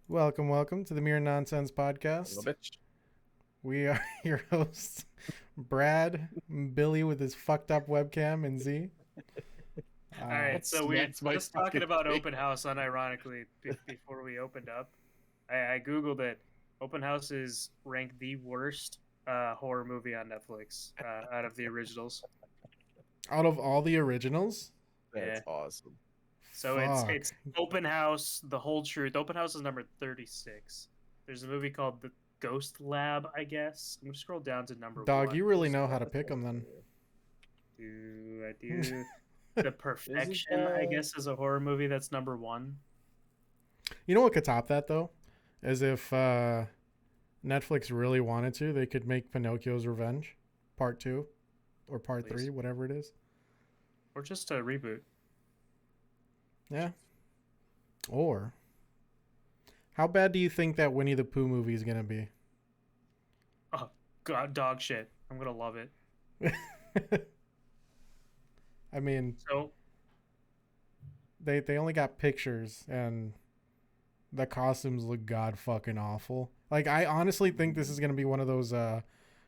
Welcome, welcome to the Mere Nonsense A little podcast. bit. We are your hosts, Brad, Billy with his fucked up webcam, and Z. All Uh, right, That's so we are that's my just talking fucking about thing. open house unironically before we opened up. I googled it. Open House is ranked the worst horror movie on Netflix out of the originals. out of all the originals, That's Yeah. awesome. So fuck. it's Open House, The Whole Truth. Open House is number 36. There's a movie called The Ghost Lab, I guess. I'm gonna scroll down to number Dog, one. you really know how to pick them then. Do I do The Isn't Perfection? I guess is a horror movie that's number one. You know what could top that, though? As if Netflix really wanted to, they could make Pinocchio's Revenge, part 2, or part Please. 3, whatever it is. Or just a reboot. Yeah. Or, how bad do you think that Winnie the Pooh movie is going to be? Oh god, dog shit. I'm gonna love it. I mean, So they only got pictures and the costumes look god fucking awful. Like I honestly think this is gonna be one of those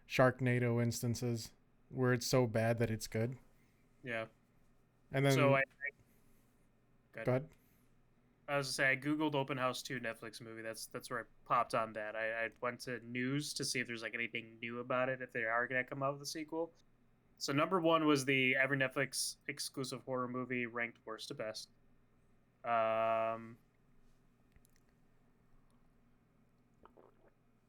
Sharknado instances where it's so bad that it's good. yeah. And So then good. go ahead. I was to say I googled Open House 2 Netflix movie. That's where I popped on that. I went to news to see if there's like anything new about it, if they are gonna come out with a sequel. So number one was the every Netflix exclusive horror movie ranked worst to best. Um,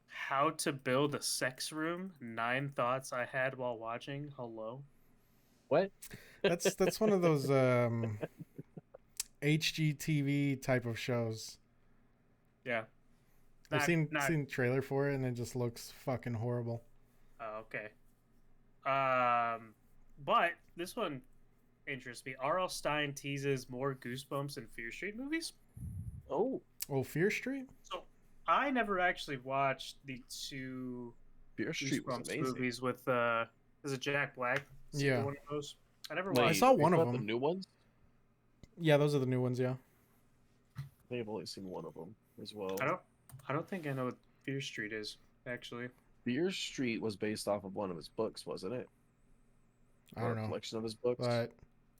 How to Build a Sex Room: 9 Thoughts I Had While Watching. Hello. What? That's one of those HGTV type of shows. Yeah. I've Not seen not. seen the trailer for it and it just looks fucking horrible. Oh, okay. But this one interests me. R.L. Stein teases more Goosebumps and Fear Street movies. Oh, Oh, Fear Street? So I never actually watched the two Fear Street was Goosebumps amazing. movies with is it Jack Black? Yeah. One of those. I never I watched. Wait, saw you one of got the them. new ones? Yeah, those are the new ones, yeah. I think I've only seen one of them as well. I don't. I don't think I know what Fear Street is actually. Fear Street was based off of one of his books, wasn't it? I Or don't a know. collection of his books? But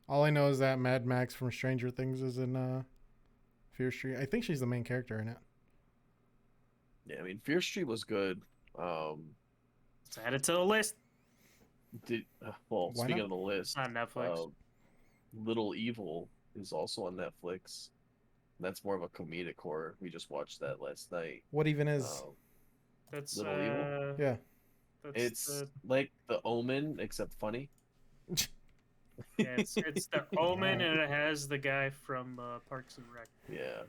all I know is that Mad Max from Stranger Things is in Fear Street. I think she's the main character in it. Yeah, I mean, Fear Street was good. Um, Let's add it to the list. well, Why speaking not? of the list, On Netflix. uh, Little Evil is also on Netflix. That's more of a comedic horror. We just watched that last night. What even is? Um, That's Little Evil. Yeah. that's It's the like The Omen, except funny. yeah, it's the Omen, and it has the guy from Parks and Rec. Yeah,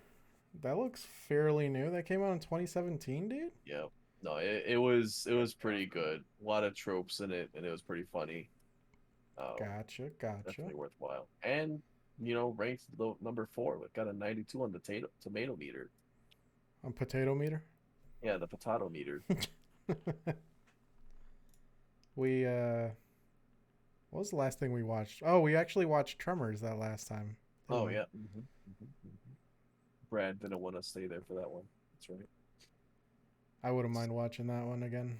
That looks fairly new. That came out in 2017, dude. yeah. No, it was pretty good. A lot of tropes in it, and it was pretty funny. Gotcha, gotcha. Definitely worthwhile. And ranked number 4. It got a 92 on the tomato meter. On Potato Meter. Yeah, the potato meter. we what was the last thing we watched? Oh, we actually watched Tremors that last time. Didn't Oh we? yeah. Brad didn't want to stay there for that one. That's right. I wouldn't mind watching that one again.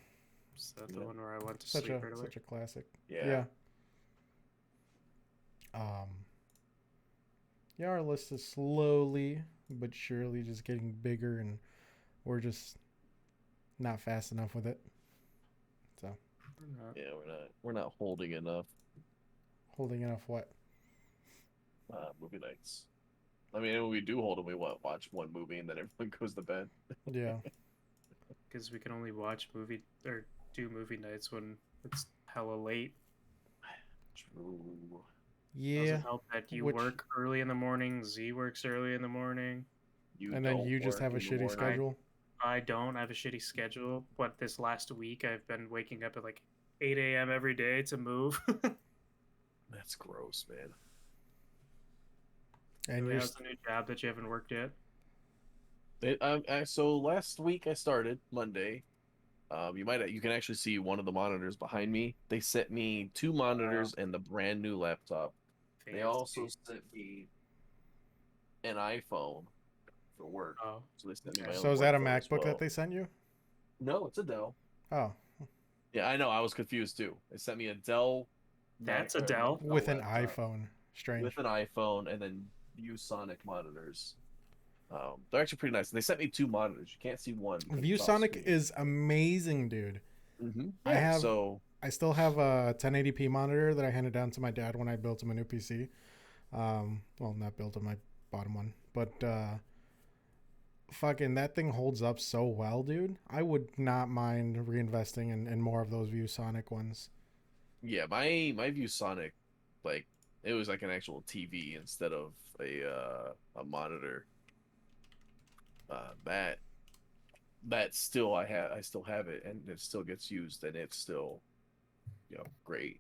Is that the one where I went to Such sleep a right away? such a classic. Yeah. Yeah. Yeah, our list is slowly but surely just getting bigger, and we're just not fast enough with it. So Yeah, we're not holding enough holding enough what? movie nights. I mean, when we do hold them, we watch one movie and then everyone goes to bed. Yeah. Because we can only watch movie or do movie nights when it's hella late. True. Yeah. Doesn't help that you Which- work early in the morning. Z works early in the morning. You And then don't you just work have a in the shitty morning. schedule. I don't. I have a shitty schedule. But this last week, I've been waking up at like 8 a.m. every day to move. That's gross, man. And Really, you're how's the new job that you haven't worked yet? So last week I started Monday. You can actually see one of the monitors behind me. They sent me 2 monitors and the brand new laptop. They also Fancy. sent me an iPhone for work. Oh, So they sent me okay. my own So is work that a phone as MacBook that well. they sent you? No, it's a Dell. Oh, Yeah, I know. I was confused too. They sent me a Dell Mac That's a or a Dell. Dell with an laptop iPhone. with Strange. an iPhone and then ViewSonic monitors. They're actually pretty nice. And they sent me two monitors. You can't see one because it's off ViewSonic screen. is amazing, dude. I Yeah. have So I still have a 1080p monitor that I handed down to my dad when I built him a new PC. Well, not built him, I bought him one. But fucking that thing holds up so well, dude. I would not mind reinvesting in more of those ViewSonic ones. yeah, my ViewSonic, like it was like an actual TV instead of a monitor. That still I still have it and it still gets used and it's still great.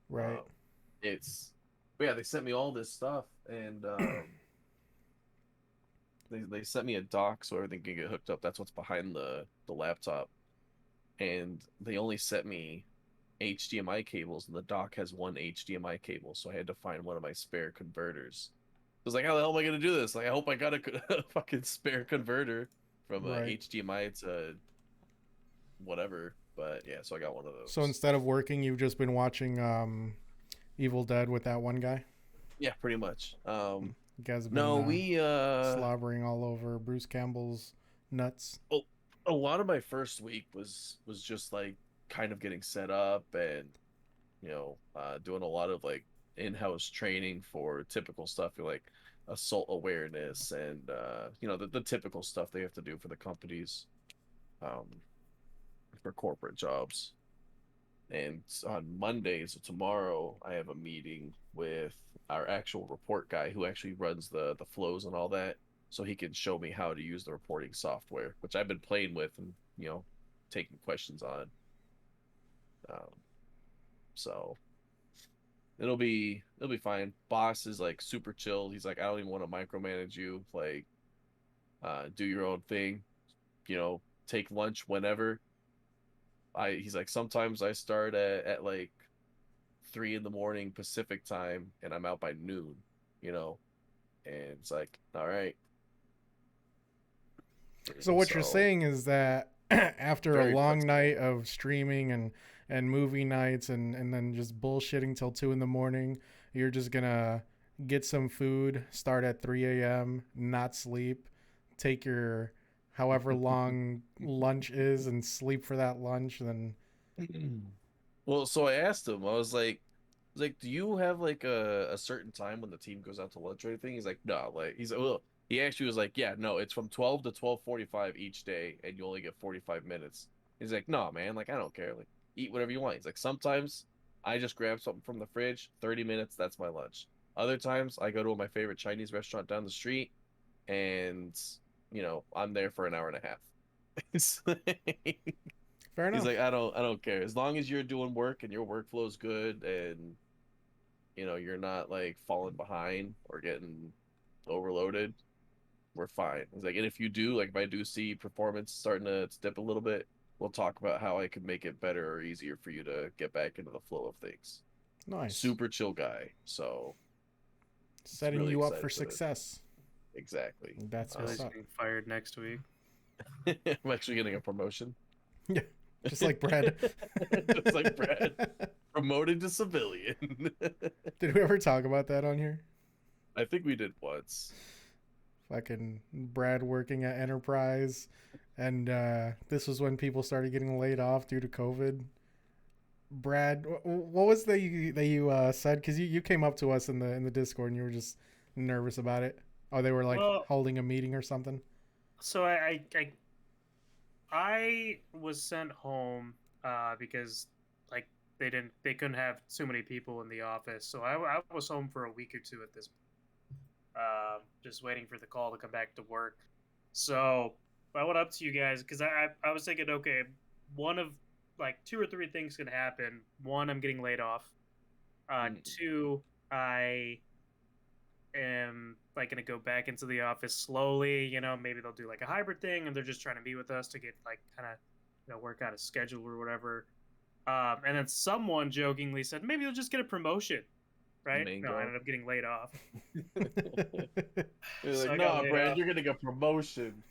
Right. Um, it's but yeah, they sent me all this stuff and they sent me a dock so everything can get hooked up. That's what's behind the laptop, and they only sent me HDMI cables, and the dock has one HDMI cable, so I had to find one of my spare converters. I was like, how the hell am I gonna do this? Like, I hope I got a fucking spare converter from Right. HDMI to whatever. But yeah, so I got one of So those. instead of working, you've just been watching Evil Dead with that one guy? Yeah, pretty much. You guys have been No, we slobbering all over Bruce Campbell's nuts. a, a lot of my first week was just like kind of getting set up and doing a lot of like in-house training for typical stuff like assault awareness and the typical stuff they have to do for the companies, um, for corporate jobs. And on Monday, so tomorrow, I have a meeting with our actual report guy who actually runs the flows and all that, so he can show me how to use the reporting software, which I've been playing with and taking questions on. Um, so it'll be fine. Boss is like super chill. He's like, I don't even want to micromanage you. Like, do your own thing. Take lunch whenever. He's like, sometimes I start at like 3 in the morning Pacific time, and I'm out by noon. You know, and it's like, all right. So what you're So saying is that after a very long flexible. night of streaming and movie nights and then just bullshitting till 2 in the morning, you're just gonna get some food, start at 3 a.m., not sleep, take your however long lunch is and sleep for that lunch, then Well, so I asked him. I was like, do you have like a certain time when the team goes out to lunch or anything? He's like, no. Like he's like, well, he actually was like, yeah, no, it's from 12 to 12:45 each day, and you only get 45 minutes. He's like, no, man, like I don't care. Like eat whatever you want. He's like, sometimes I just grab something from the fridge, 30 minutes, that's my lunch. Other times I go to my favorite Chinese restaurant down the street, and I'm there for an hour and a half. It's like- fair He's enough. like, I don't care. As long as you're doing work and your workflow's good and you're not like falling behind or getting overloaded, we're fine. He's like, and if you do, like if I do see performance starting to dip a little bit, we'll talk about how I could make it better or easier for you to get back into the flow of things. Nice. Super chill guy. So it's Setting really you up for excited for this. success. Exactly. That's So what's he's Um, up. getting fired next week. I'm actually getting a promotion. Yeah, just like Brad. Just like Brad. Promoted to civilian. Did we ever talk about that on here? I think we did once. Fucking Brad working at Enterprise, and this was when people started getting laid off due to COVID. Brad, what was that you said? Because you came up to us in the Discord and you were just nervous about it. Oh, they were like Well, holding a meeting or something. so I was sent home because like they couldn't have too many people in the office, so I was home for a week or two at this, just waiting for the call to come back to work. So I went up to you guys because I was thinking, okay, one of like two or three things can happen. One, I'm getting laid off. Mm. Two, I am like gonna go back into the office slowly. Maybe they'll do like a hybrid thing, and they're just trying to meet with us to get like kind of work out a schedule or whatever. And then someone jokingly said maybe you'll just get a promotion. right? No, I Mango. ended up getting laid off. You're So like, I got nah, laid Brad, off. you're getting a promotion.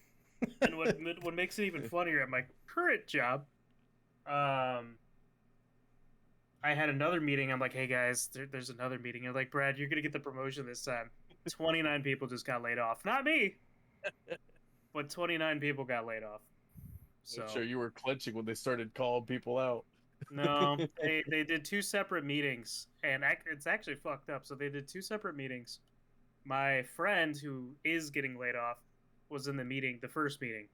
And what makes it even funnier at my current job, um, I had another meeting. I'm like, hey guys, there's another meeting. And like, Brad, you're gonna get the promotion this time. 29 people just got laid off. Not me, but 29 people got laid off. I'm So sure you were clenching when they started calling people out. no, they did two separate meetings, and it's actually fucked up. So they did two separate meetings. My friend who is getting laid off was in the meeting, the first meeting,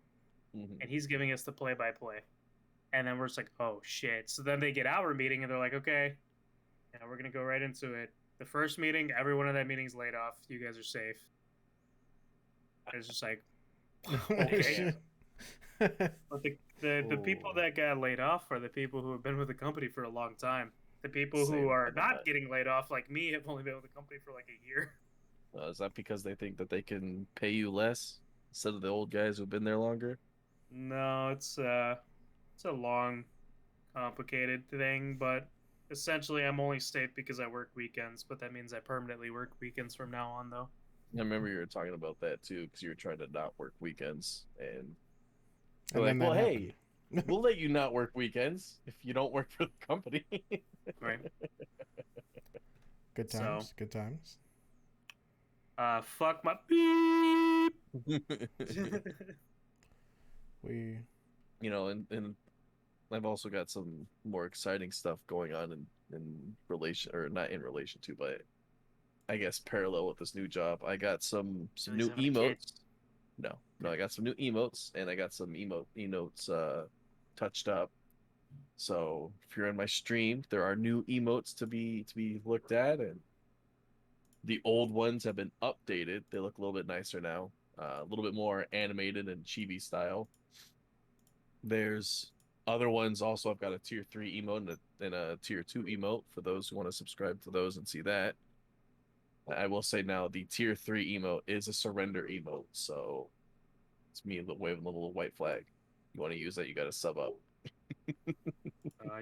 Mhm. and he's giving us the play-by-play. And then we're just like, oh shit. So then they get our meeting and they're like, okay, yeah, we're gonna go right into it. The first meeting, everyone in that meeting's laid off. You guys are safe. It's just like, okay. But the people Oh. that got laid off are the people who have been with the company for a long time. The people who Same. are not getting laid off, like me, have only been with the company for like a year. Is that because they think that they can pay you less instead of the old guys who've been there longer? No, it's a long, complicated thing, but essentially I'm only safe because I work weekends, but that means I permanently work weekends from now on though. I remember you were talking about that too, because you were trying to not work weekends, and they're And then like, "Well, that happened. hey, we'll let you not work weekends if you don't work for the company." Right. Good So times. Good times. fuck my beep. We. and I've also got some more exciting stuff going on in relation, or not in relation to, but I guess parallel with this new job. I got some He's new having a kid. emotes. No, I got some new emotes, and I got some emotes touched up. So if you're in my stream, there are new emotes to be looked at, and the old ones have been updated. They look a little bit nicer now, a little bit more animated and chibi style. There's other ones also. I've got a tier 3 emote and a tier 2 emote for those who want to subscribe to those and see that. I will say now the tier 3 emote is a surrender emote, so it's me waving the little white flag. You want to use that, you got to sub up.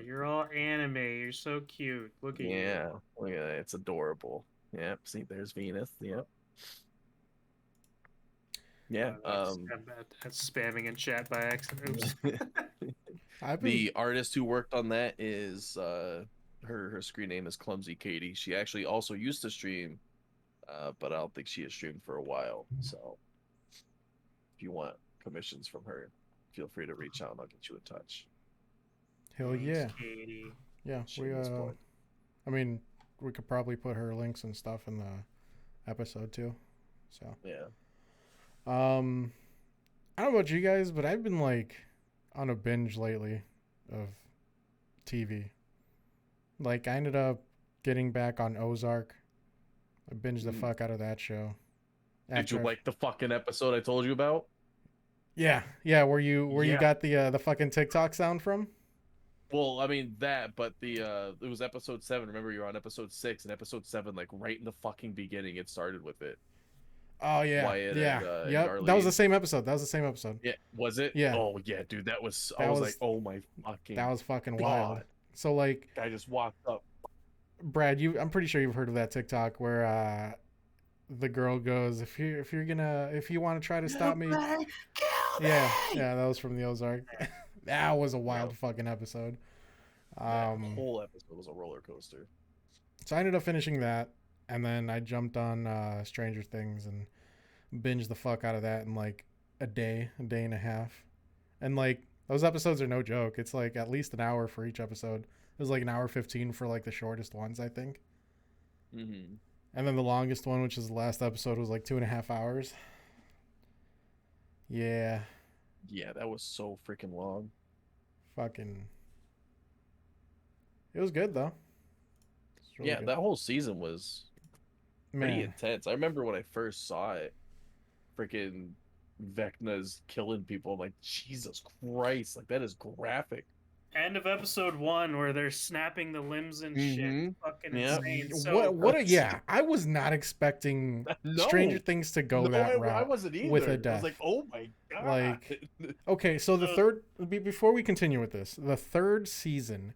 You're all anime. You're so cute. Look at you. Yeah, look at that. It's adorable. Yep. See, there's Venus. Yep. Yeah. That's spamming in chat by accident. Oops. I've been. The artist who worked on that is her screen name is Clumsy Katie. She actually also used to stream, but I don't think she has streamed for a while. So if you want commissions from her, feel free to reach out and I'll get you in touch. Hell Thanks, yeah. Katie. Yeah. We. Shameless plug. I mean, we could probably put her links and stuff in the episode too. So. Yeah. I don't know about you guys, but I've been like on a binge lately of TV. Like I ended up getting back on Ozark. I binged the fuck out of that show. Did you After like the fucking episode I told you about? yeah, where you Yeah. got the fucking TikTok sound from? Well, I mean that, but it was episode 7. Remember, you're on episode 6, and episode 7, like right in the fucking beginning, it started with it. Oh yeah, Wyatt yeah, and yep. That was the Arlene. same episode. That was the same episode. Yeah, was it? Yeah, Oh yeah, dude, that was. I that was was like, oh my fucking that was fucking wild. god! So like, I just walked up. Brad, I'm pretty sure you've heard of that TikTok where the girl goes, if you want to try to stop me, yeah, that was from the Ozark. That was a wild fucking episode. That whole episode was a roller coaster. So I ended up finishing that, and then I jumped on Stranger Things and binged the fuck out of that in like a day and a half. And like those episodes are no joke. It's like at least an hour for each episode. It was like an hour 15 for like the shortest ones, I think. Mm-hmm. And then the longest one, which is the last episode, was like 2.5 hours. Yeah. Yeah, that was so freaking long. Fucking. It was good though. Really good. That whole season was pretty intense. I remember when I first saw it, freaking Vecna's killing people. I'm like, Jesus Christ, like that is graphic. End of episode 1 where they're snapping the limbs and shit. Fucking insane. So Yeah, I was not expecting Stranger Things to go that route. I wasn't either. With a death. I was like, oh my god. Like, okay, so the third, before we continue with this, the third season,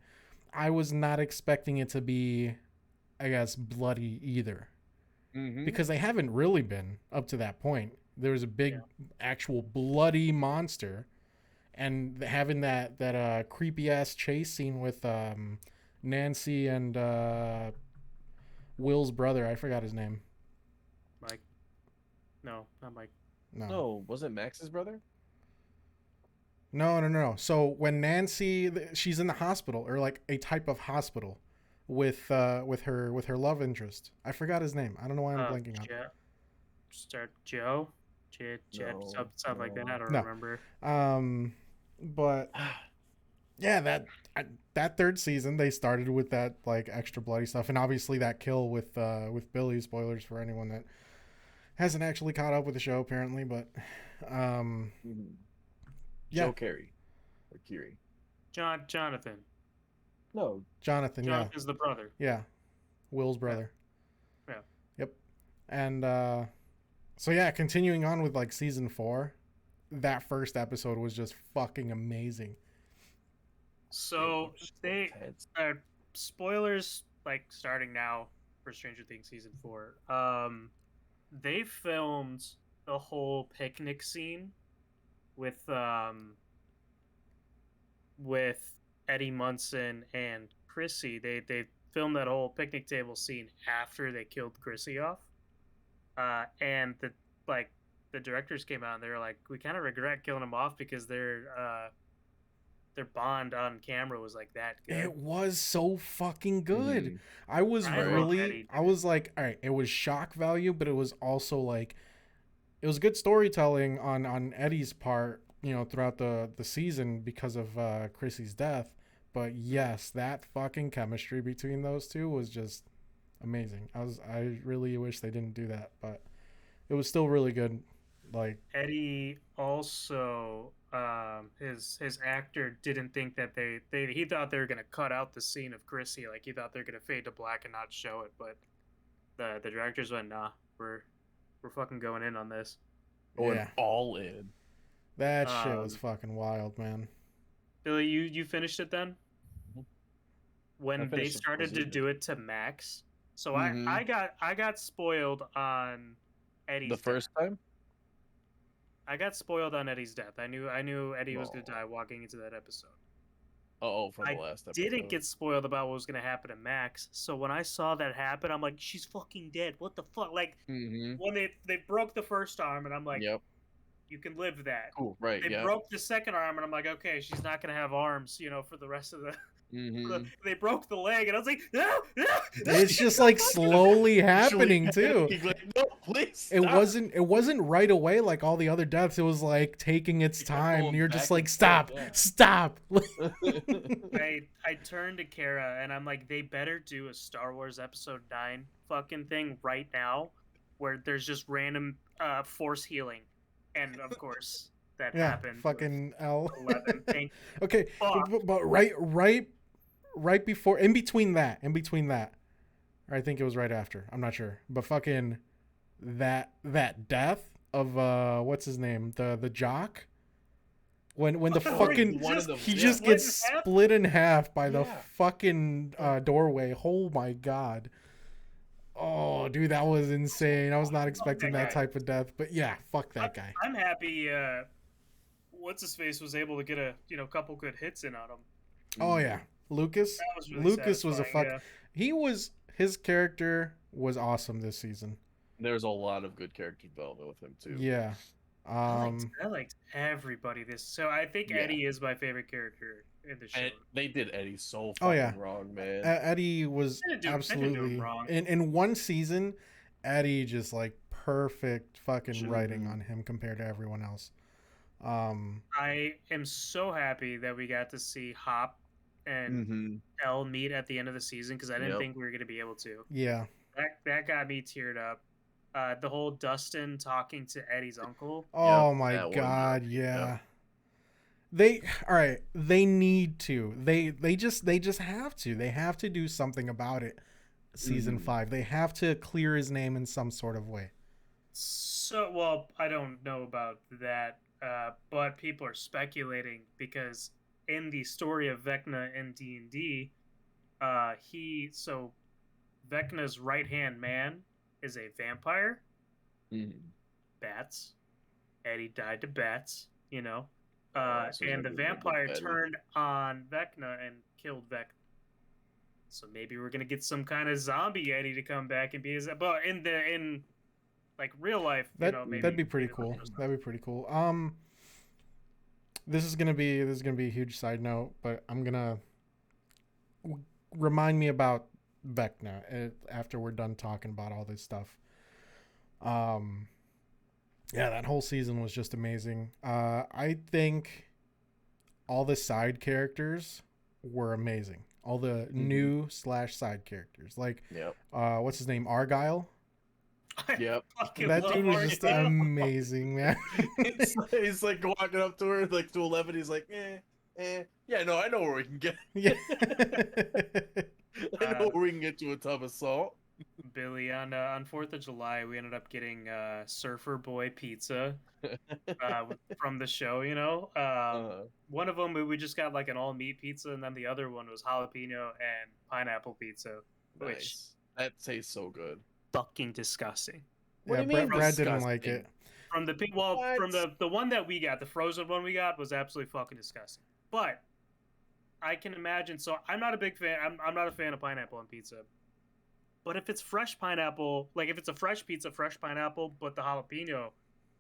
I was not expecting it to be I guess, bloody either. Mm-hmm. Because they haven't really been up to that point. There was a big, actual bloody monster, and having that creepy ass chase scene with Nancy and Will's brother. I forgot his name. Mike. No, not Mike. No, was it Max's brother? No. So when Nancy, she's in the hospital, or like a type of hospital, with her love interest. I forgot his name. I don't know why I'm blanking on. Start Joe, something like that. I don't remember. But yeah, that third season they started with that like extra bloody stuff, and obviously that kill with Billy. Spoilers for anyone that hasn't actually caught up with the show apparently, but yeah. Joe Carey or Kiri. Jonathan. No, Jonathan. Jonathan's the brother. Yeah, Will's brother. Yeah. Yep. And so yeah, continuing on with like season 4, that first episode was just fucking amazing. So they spoilers like starting now for Stranger Things season 4. They filmed the whole picnic scene with Eddie Munson and Chrissy. They filmed that whole picnic table scene after they killed Chrissy off. And the directors came out and they were like, we kind of regret killing him off because their bond on camera was like that good. It was so fucking good. Mm-hmm. I was like, all right, it was shock value, but it was also like, it was good storytelling on Eddie's part, you know, throughout the season because of Chrissy's death. But yes, that fucking chemistry between those two was just amazing. I really wish they didn't do that, but it was still really good. Like Eddie also, his actor didn't think that he thought they were gonna cut out the scene of Chrissy, like he thought they were gonna fade to black and not show it, but the directors went, nah, we're fucking going in on this. Going all in. That shit was fucking wild, man. Billy, you finished it then? When they started to do it to Max, so I got spoiled on Eddie's the first time. I got spoiled on Eddie's death. I knew Eddie was gonna die walking into that episode. From the last episode. Didn't get spoiled about what was gonna happen to Max. So when I saw that happen, I'm like, she's fucking dead. What the fuck? Like when they broke the first arm, and I'm like, yep, you can live that. Cool, right? They broke the second arm, and I'm like, okay, she's not gonna have arms, you know, for the rest of the. They broke the leg, and I was like, no. It's just like slowly happening too. Like, no, please. Stop. It wasn't right away like all the other deaths. It was like taking its time. And you're just like, stop. I turned to Kara, and I'm like, they better do a Star Wars Episode 9 fucking thing right now, where there's just random force healing, and of course that happened. Fucking L. 11. Okay, but right before, in between that, or I think it was right after. I'm not sure, but fucking that death of what's his name, the jock. When the fucking he just gets split in half by the fucking doorway. Oh my god. Oh, dude, that was insane. I was not expecting that type of death, but yeah, fuck that guy. I'm happy. What's his face was able to get a couple good hits in on him. Oh yeah, Lucas. Was really Lucas was a fuck. Yeah. His character was awesome this season. There's a lot of good character development with him too. Yeah. I liked everybody this. So I think Eddie is my favorite character in the show. They did Eddie so fucking wrong, man. Eddie was absolutely wrong. In one season, Eddie just like perfect fucking writing on him compared to everyone else. I am so happy that we got to see Hop and Elle meet at the end of the season because I didn't think we were going to be able to. Yeah. That got me teared up. The whole Dustin talking to Eddie's uncle. Oh my god, yeah. They need to. They just have to. They have to do something about it. Season 5. They have to clear his name in some sort of way. So, well, I don't know about that, but people are speculating because in the story of Vecna in D&D, Vecna's right-hand man is a vampire. Mhm. Bats. Eddie died to bats, you know. So he's And the gonna be a little bit vampire petty. turned on Vecna and killed Vecna. So maybe we're gonna get some kind of zombie Eddie to come back and be his. But in like real life, maybe That'd be pretty maybe cool. just- That'd be pretty cool. This is gonna be a huge side note, but I'm gonna remind me about Vecna after we're done talking about all this stuff. Yeah, that whole season was just amazing. I think all the side characters were amazing. All the new / side characters, like Yep. what's his name, Argyle. I Yep. fucking That love dude was just Argyle. amazing, man. he's like walking up to her, like to 11. He's like, yeah, no, I know where we can get. Yeah. I know where we can get you a tub of salt. Billy, on 4th of July, we ended up getting Surfer Boy pizza from the show. One of them we just got like an all meat pizza, and then the other one was jalapeno and pineapple pizza, which Nice. That tastes so good. fucking disgusting. What Yeah, do you mean Brad didn't like disgusting? it. From the What? from the one that we got, the frozen one we got was absolutely fucking disgusting. But I can imagine. So I'm not a big fan. I'm not a fan of pineapple on pizza. But if it's fresh pineapple, like if it's a fresh pizza, fresh pineapple, but the jalapeno,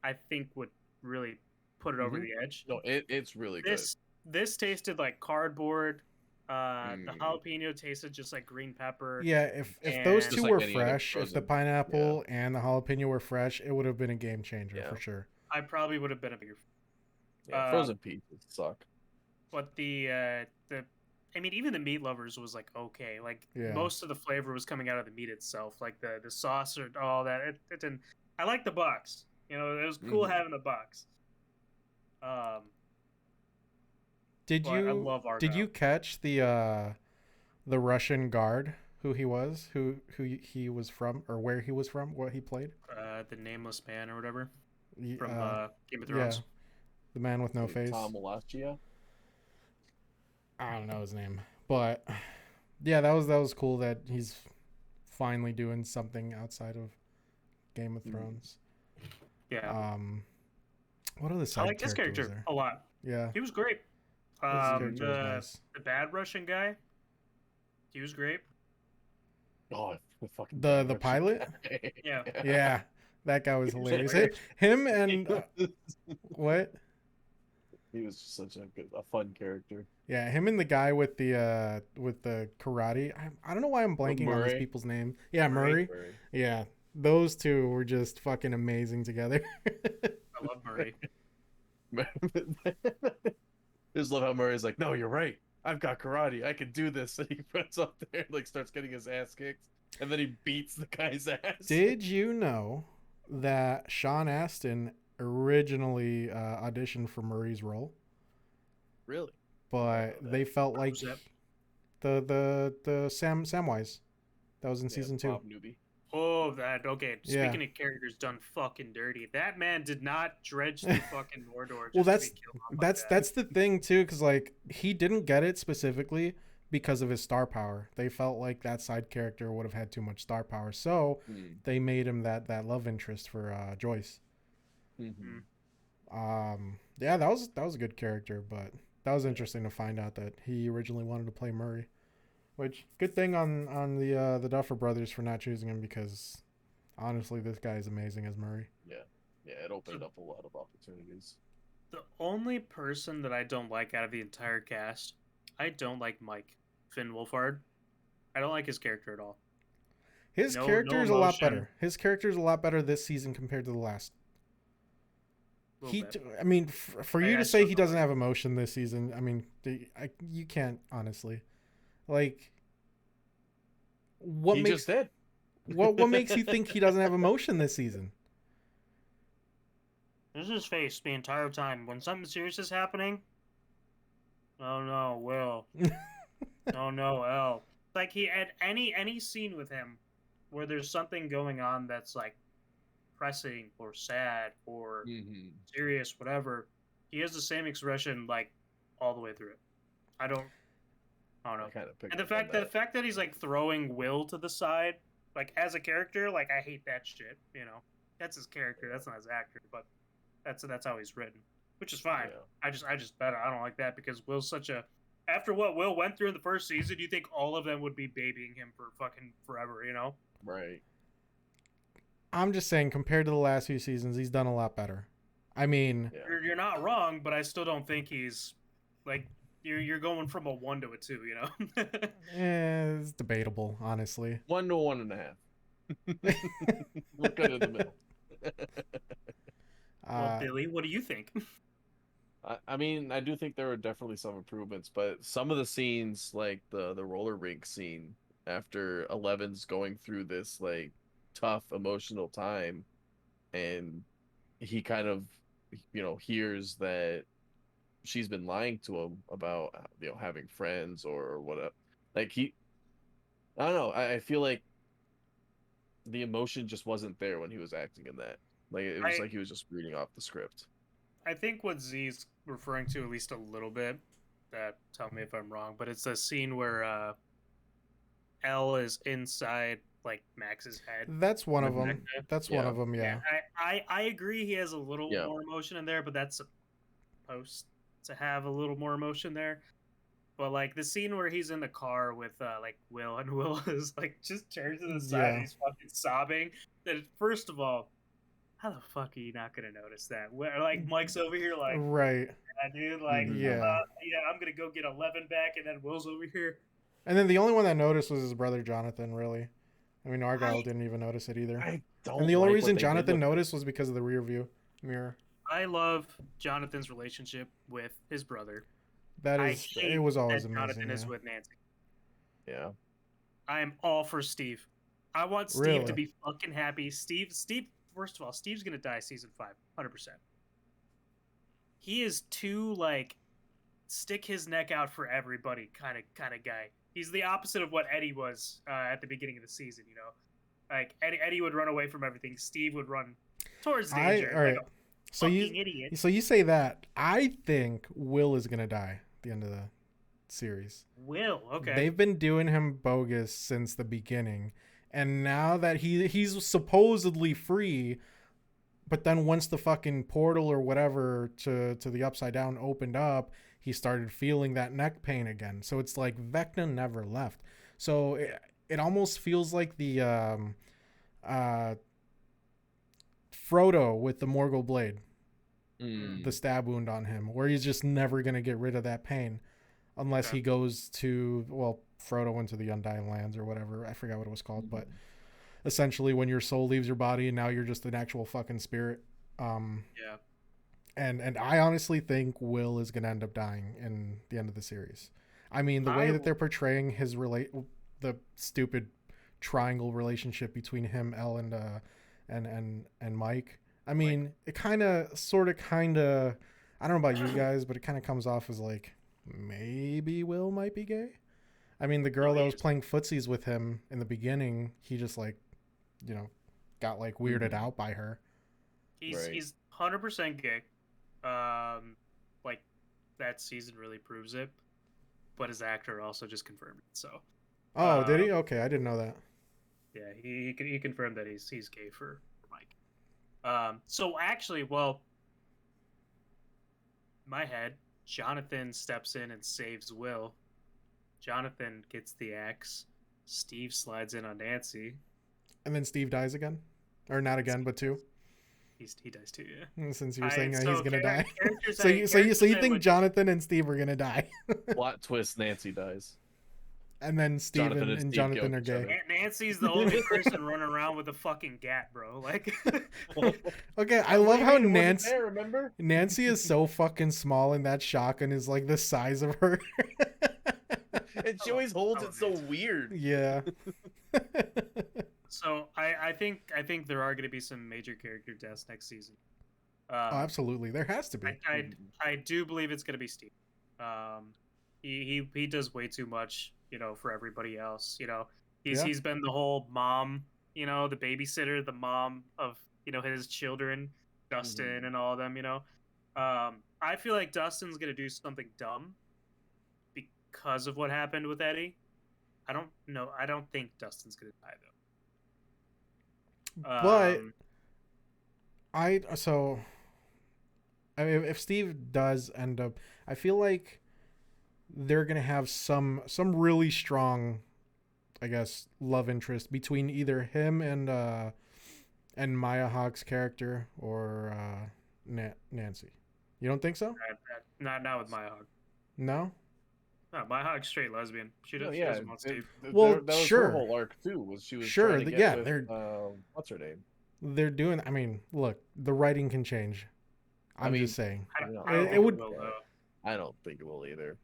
I think would really put it over the edge. No, it's really This tasted like cardboard. The Mm. jalapeno tasted just like green pepper. Yeah, if those And- two Just were like any other fresh, if the frozen- pineapple and the jalapeno were fresh, it would have been a game changer Yeah. for sure. I probably would have been a bigger. good. Yeah, frozen pizzas suck. But I mean, even the meat lovers was like okay. Like Yeah. most of the flavor was coming out of the meat itself, like the sauce or all that. It didn't. I like the box. It was cool Mhm. having the box. Did But I you love did you Argyle. catch the Russian guard, who he was, who he was from, or where he was from, what he played? The nameless man or whatever Ye- from Game of yeah, Thrones. the man with no Like face. Tom Malachia. I don't know his name, but yeah, that was cool that he's finally doing something outside of Game of Mhm. Thrones. Yeah, What other I side liked his character was character there? a lot. Yeah, He was great. his character was The nice. the bad Russian guy, he was great. Oh, the fucking The Russian pilot? guy. Yeah. Yeah, that guy was hilarious. Hilarious. Him and what? He was just such a fun character. Yeah, him and the guy with the karate. I don't know why I'm blanking on these Murray. people's name. Yeah, Murray. Very- Yeah, those two were just fucking amazing together. I love Murray. Just love how Murray's like, no, you're right. I've got karate. I can do this. And he runs up there and like starts getting his ass kicked. And then he beats the guy's ass. Did you know that Sean Astin originally auditioned for Murray's role, Really? but they felt like was that? the Samwise that was in season 2. Bob Newby. Oh, that okay. Yeah. Speaking of characters done fucking dirty, that man did not dredge the fucking Mordor. Just Well, to be killed off like that. that's the thing too, because like he didn't get it specifically because of his star power. They felt like that side character would have had too much star power, so they made him that love interest for Joyce. Mm-hmm. Yeah, that was a good character, but that was interesting to find out that he originally wanted to play Murray. Which good thing on the Duffer Brothers for not choosing him, because honestly, this guy is amazing as Murray. Yeah, it opened up a lot of opportunities. The only person that I don't like out of the entire cast, I don't like Mike Finn Wolfhard. I don't like his character at all. His No- character no is a lot emotion. better. His character is a lot better this season compared to the last. Little bit. I mean, for you I to still say he don't doesn't have emotion this season, I mean, you can't honestly. Like, what He makes just did. what makes you think he doesn't have emotion this season? This is his face the entire time. When something serious is happening, oh no, Will. Oh no, L. Like he at any scene with him where there's something going on that's like pressing or sad or Mm-hmm. serious, whatever, he has the same expression like all the way through it. I don't I don't know. I kind of picked And the up on fact that he's like throwing Will to the side, like as a character, like I hate that shit. You know, that's his character. That's not his actor, but that's how he's written, which is fine. Yeah. I just better. I don't like that because Will's such a. After what Will went through in the first season, you think all of them would be babying him for fucking forever? You know? Right. I'm just saying, compared to the last few seasons, he's done a lot better. I mean, Yeah. You're not wrong, but I still don't think he's like you're going from a 1 to a 2. You know? it's debatable, honestly. 1 to 1.5. We're good in the middle. Well, Billy, what do you think? I mean, I do think there are definitely some improvements, but some of the scenes, like the roller rink scene, after Eleven's going through this like tough emotional time, and he kind of, hears that she's been lying to him about having friends or whatever. Like I don't know. I feel like the emotion just wasn't there when he was acting in that. Like it was like he was just reading off the script. I think what Z's referring to, at least a little bit, tell me if I'm wrong, but it's a scene where L is inside like Max's head. That's one of them. That's one of them. Yeah. I agree. He has a little more emotion in there, but that's supposed to have a little more emotion there. But like the scene where he's in the car with like Will, and Will is like just turned to the side and he's fucking sobbing. That first of all, how the fuck are you not gonna notice that? Where like Mike's over here like, right, dude, like, yeah, I'm gonna go get 11 back, and then Will's over here. And then the only one that noticed was his brother Jonathan. Really, I mean, Argyle didn't even notice it either. I don't. And the only reason Jonathan noticed was because of the rear view mirror. I love Jonathan's relationship with his brother. That is, it was always amazing. Jonathan is with Nancy. Yeah. I am all for Steve. I want Steve to be fucking happy. Steve, first of all, Steve's gonna die season 5, 100%. He is too like stick his neck out for everybody kind of guy. He's the opposite of what Eddie was at the beginning of the season. You know, like Eddie would run away from everything. Steve would run towards danger. All right. Like so you say that. I think Will is gonna die at the end of the series. Will, okay. They've been doing him bogus since the beginning, and now that he's supposedly free, but then once the fucking portal or whatever to the Upside Down opened up, he started feeling that neck pain again. So it's like Vecna never left. So it almost feels like the Frodo with the Morgul blade, the stab wound on him, where he's just never gonna get rid of that pain unless he goes to, well, Frodo into the Undying Lands or whatever. I forgot what it was called, but essentially when your soul leaves your body and now you're just an actual fucking spirit. And I honestly think Will is gonna end up dying in the end of the series. I mean, the way that they're portraying his the stupid triangle relationship between him, Elle, and Mike. I mean, it kind of, I don't know about you guys, but it kind of comes off as like maybe Will might be gay. I mean, the girl that was playing footsies with him in the beginning, he just like, got like weirded out by her. He's 100% gay. Like that season really proves it. But his actor also just confirmed it. So. Oh, did he? Okay, I didn't know that. Yeah, he confirmed that he's gay for Mike. So actually, well, in my head, Jonathan steps in and saves Will. Jonathan gets the axe. Steve slides in on Nancy. And then Steve dies again? Or not again, but 2? He dies too, yeah. Since you were saying he's going to die. So you think Jonathan and Steve are going to die? Plot twist, Nancy dies. And then Steve and Jonathan are gay. Nancy's the only person running around with a fucking gat, bro. Like, okay, I love how Nancy. There, remember? Nancy is so fucking small, and that shotgun is like the size of her. And she always holds it so weird. Yeah. So I think there are going to be some major character deaths next season. Oh, absolutely, there has to be. I do believe it's going to be Steve. He does way too much, for everybody else. He's been the whole mom, the babysitter, the mom of his children, Dustin and all of them. I feel like Dustin's gonna do something dumb, because of what happened with Eddie. I don't know. I don't think Dustin's gonna die though. But so I mean, if Steve does end up, I feel like they're gonna have some really strong, I guess, love interest between either him and Maya Hawke's character or Nancy. You don't think so? not with Maya Hawke. No. No, Maya Hawke's straight lesbian. She No, doesn't want Steve. Well, that was sure. her whole arc too. Was she was Sure, trying to get yeah, with, they're- what's her name? They're doing. I mean, look, the writing can change. I'm just saying. I No, don't it think would- it will, though. I don't think it will either.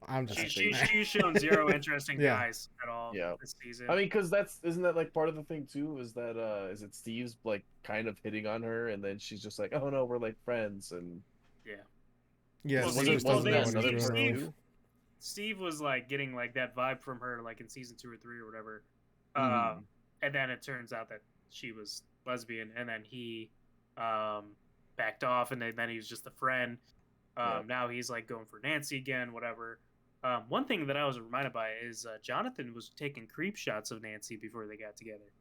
I'm just. She's shown zero interest in Yeah. guys at all Yeah. this season. I mean, because isn't that like part of the thing too? Is that is it Steve's like kind of hitting on her, and then she's just like, oh no, we're like friends, and yeah. Yeah, Well, Steve Steve- doesn't well, know they- when he's Steve- doing Steve- relief. Steve was like getting like that vibe from her like in season 2 or 3 or whatever. Mhm. And then it turns out that she was lesbian, and then he backed off, and then he was just a friend. Yep. Now he's like going for Nancy again, whatever. One thing that I was reminded by is Jonathan was taking creep shots of Nancy before they got together.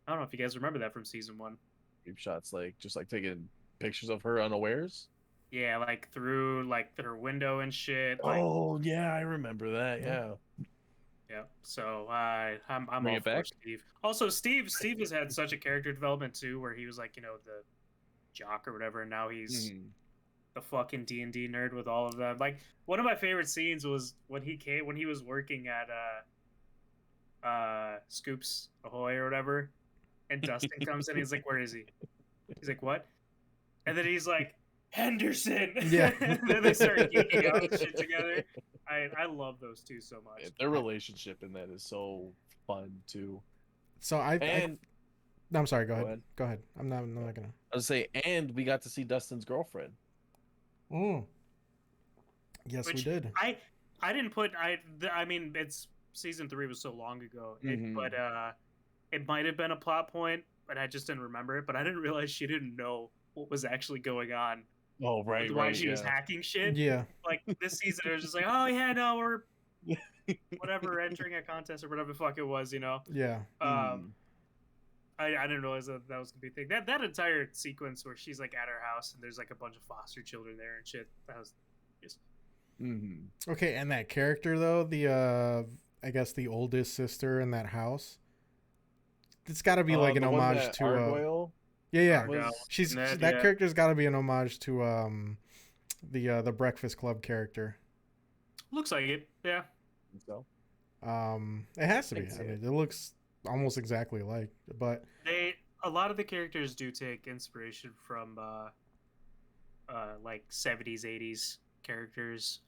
I don't know if you guys remember that from season 1. Creep shots, like just like taking pictures of her unawares. Yeah, like through like her window and shit. Like, Oh yeah, I remember that. Yeah. yeah. So I'm Bring all it for back? Steve. Also, Steve has had such a character development too, where he was like, the jock or whatever, and now he's Mhm. the fucking D&D nerd with all of them. Like, one of my favorite scenes was when he was working at Scoops Ahoy or whatever, and Dustin comes in. He's like, "Where is he?" He's like, "What?" And then he's like, "Henderson." Yeah. And then they start geeking out and shit together. I love those two so much. Their relationship in that is so fun too. So And I'm sorry. Go Go ahead. ahead. Go ahead. I'm not gonna. I was say, and we got to see Dustin's girlfriend. Mm. Yes, we Which did. I didn't put I mean, it's season 3 was so long ago, Mhm. but it might have been a plot point, but I just didn't remember it. But I didn't realize she didn't know what was actually going on. Oh right, Why right. she was Yeah. hacking shit. Yeah. Like this season, it was just like, oh yeah, no, we're whatever entering a contest or whatever the fuck it was, Yeah. Mm. I didn't realize that was gonna be a thing. That entire sequence where she's like at her house and there's like a bunch of foster children there and shit. That was just Mhm. Okay, and that character though, the I guess the oldest sister in that house. It's got to be like an The one homage that to Argyle yeah. Argyle. She's Ned, that yeah. character's got to be an homage to the Breakfast Club character. looks like it. Yeah. So It has to I be. can I see mean, it. it looks almost exactly like, but A lot of the characters do take inspiration from like 70s 80s characters.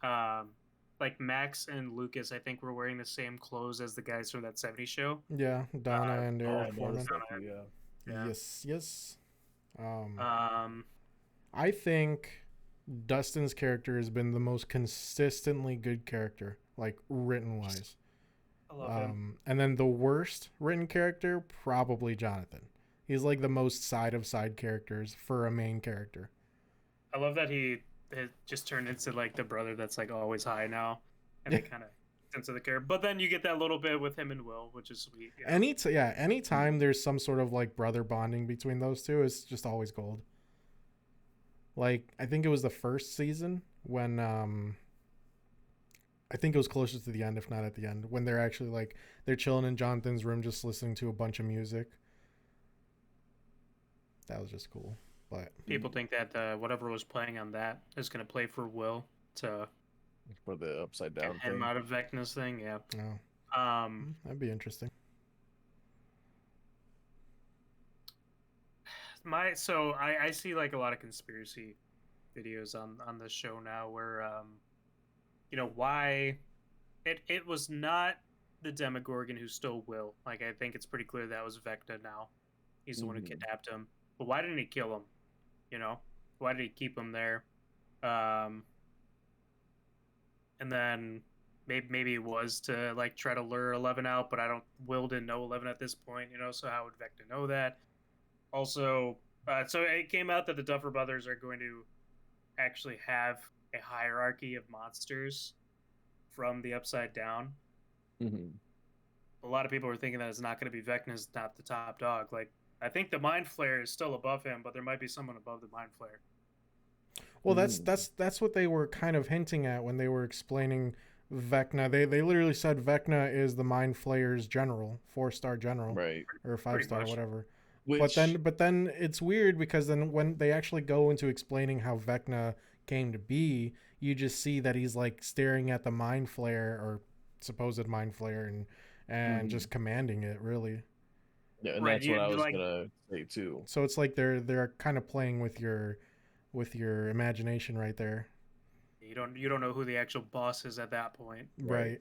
Like Max and Lucas, I think, were wearing the same clothes as the guys from that 70s show. yeah, Donna and I Eric noticed Foreman. that too, yeah. Yeah. Yes. Um, I think Dustin's character has been the most consistently good character, like written wise. I love him. And then the worst written character, probably Jonathan. He's like the most side of side characters for a main character. I love that he just turned into like the brother that's like always high now, and it kind of into the character. But then you get that little bit with him and Will, which is sweet. You know? Anytime there's some sort of like brother bonding between those two, it's just always gold. Like I think it was the first season when I think it was closer to the end, if not at the end, when they're actually like they're chilling in Jonathan's room just listening to a bunch of music. That was just cool. But People think that whatever was playing on that is going to play for Will to For the upside get down him thing. out of Vecna's thing. Yeah. no, that'd be interesting. So I see like a lot of conspiracy videos on this show now where why it was not the Demogorgon who stole Will. Like I think it's pretty clear that was Vecna now. He's the one who Mhm. kidnapped him. But why didn't he kill him? Why did he keep him there? And then maybe it was to like try to lure 11 out, but Will didn't know 11 at this point, so how would Vecna know that? Also, so it came out that the Duffer Brothers are going to actually have a hierarchy of monsters from the Upside Down. Hmm. A lot of people are thinking that it's not going to be Vecna's not the top dog. Like, I think the Mind Flayer is still above him, but there might be someone above the Mind Flayer. Well, that's what they were kind of hinting at when they were explaining Vecna. They literally said Vecna is the Mind Flayer's general, 4-star general, Right. or 5-star, whatever. Which But then it's weird because then when they actually go into explaining how Vecna came to be, you just see that he's like staring at the Mind Flayer or supposed Mind Flayer and just commanding it, really. yeah, and Right, that's what I you was like gonna say too. So it's like they're kind of playing with your imagination right there. you don't know who the actual boss is at that point. Right.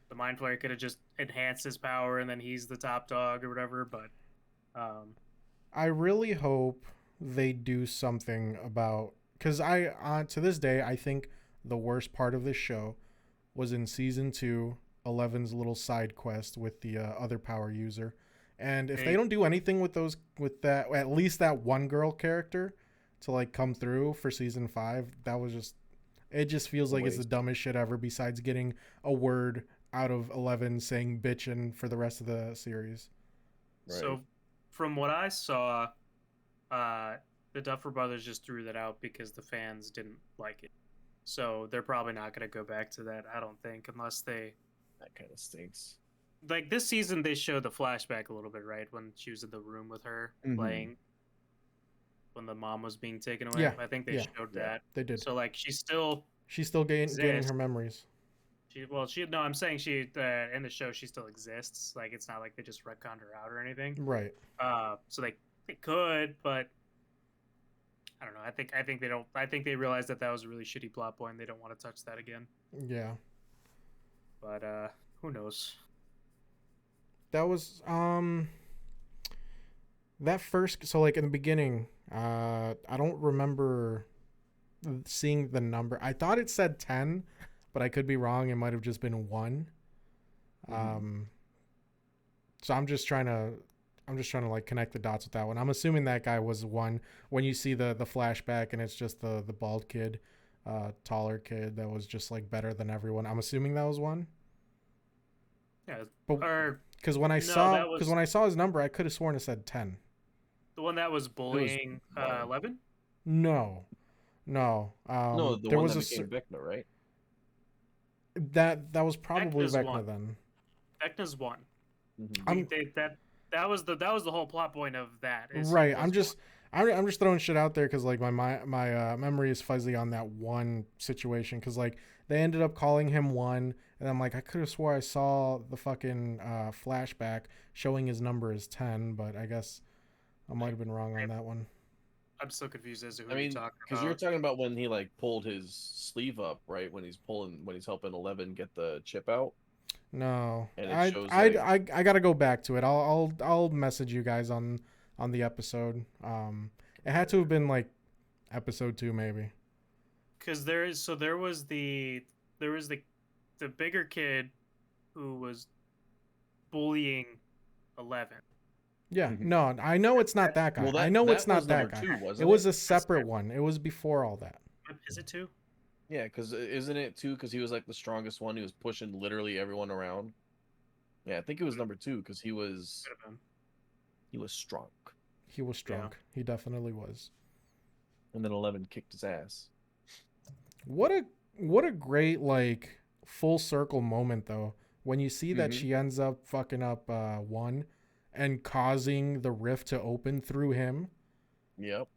The Mind Flayer could have just enhanced his power, and then he's the top dog or whatever. But I really hope they do something about, because to this day I think the worst part of this show was in season 2, Eleven's little side quest with the other power user, and if they don't do anything with that, at least that one girl character to like come through for season 5, that was just, it just feels like it's the dumbest shit ever. Besides getting a word out of 11 saying bitchin' for the rest of the series. Right. So, from what I saw, the Duffer Brothers just threw that out because the fans didn't like it. So they're probably not going to go back to that, I don't think, unless they. That kind of stinks. Like this season, they showed the flashback a little bit, right? When she was in the room with her playing, when the mom was being taken away. Yeah, I think they showed that. They did. So like she's still gaining her memories. No, I'm saying she in the show she still exists. Like it's not like they just retconned her out or anything. Right. So they could, but I don't know. I think they don't. I think they realized that was a really shitty plot point. They don't want to touch that again. Yeah. But who knows? That was that first. So like in the beginning, I don't remember seeing the number. I thought it said 10, but I could be wrong. It might have just been 1. So I'm just trying to like connect the dots with that one. I'm assuming that guy was 1 when you see the flashback and it's just the bald kid, taller kid that was just like better than everyone. I'm assuming that was 1. Yeah, but because when I saw his number, I could have sworn it said 10. The one that was bullying 11? No. No, the there one was that became Vecna, right? That was probably Vecna's Vecna 1. then. Vecna's 1. That was the whole plot point of that. Right. I'm just throwing shit out there because like my memory is fuzzy on that one situation because like they ended up calling him 1, and I'm like I could have swore I saw the fucking flashback showing his number as 10, but I guess I might have been wrong on that one. I'm so confused as to who you're talking about. Because you're talking about when he like pulled his sleeve up, right? When he's helping 11 get the chip out. No, and I gotta go back to it. I'll message you guys on the episode. It had to have been like episode 2 maybe. Because there was the bigger kid who was bullying 11. Yeah, no, I know it's not that guy. I know it's not that guy. It was a separate one. It was before all that. Is it 2? Yeah, because isn't it 2? Because he was like the strongest one. He was pushing literally everyone around. Yeah, I think it was number 2 because he was strong. He was strong. Yeah. He definitely was. And then 11 kicked his ass. What a great like full circle moment though when you see that she ends up fucking up 1 and causing the rift to open through him. Yep.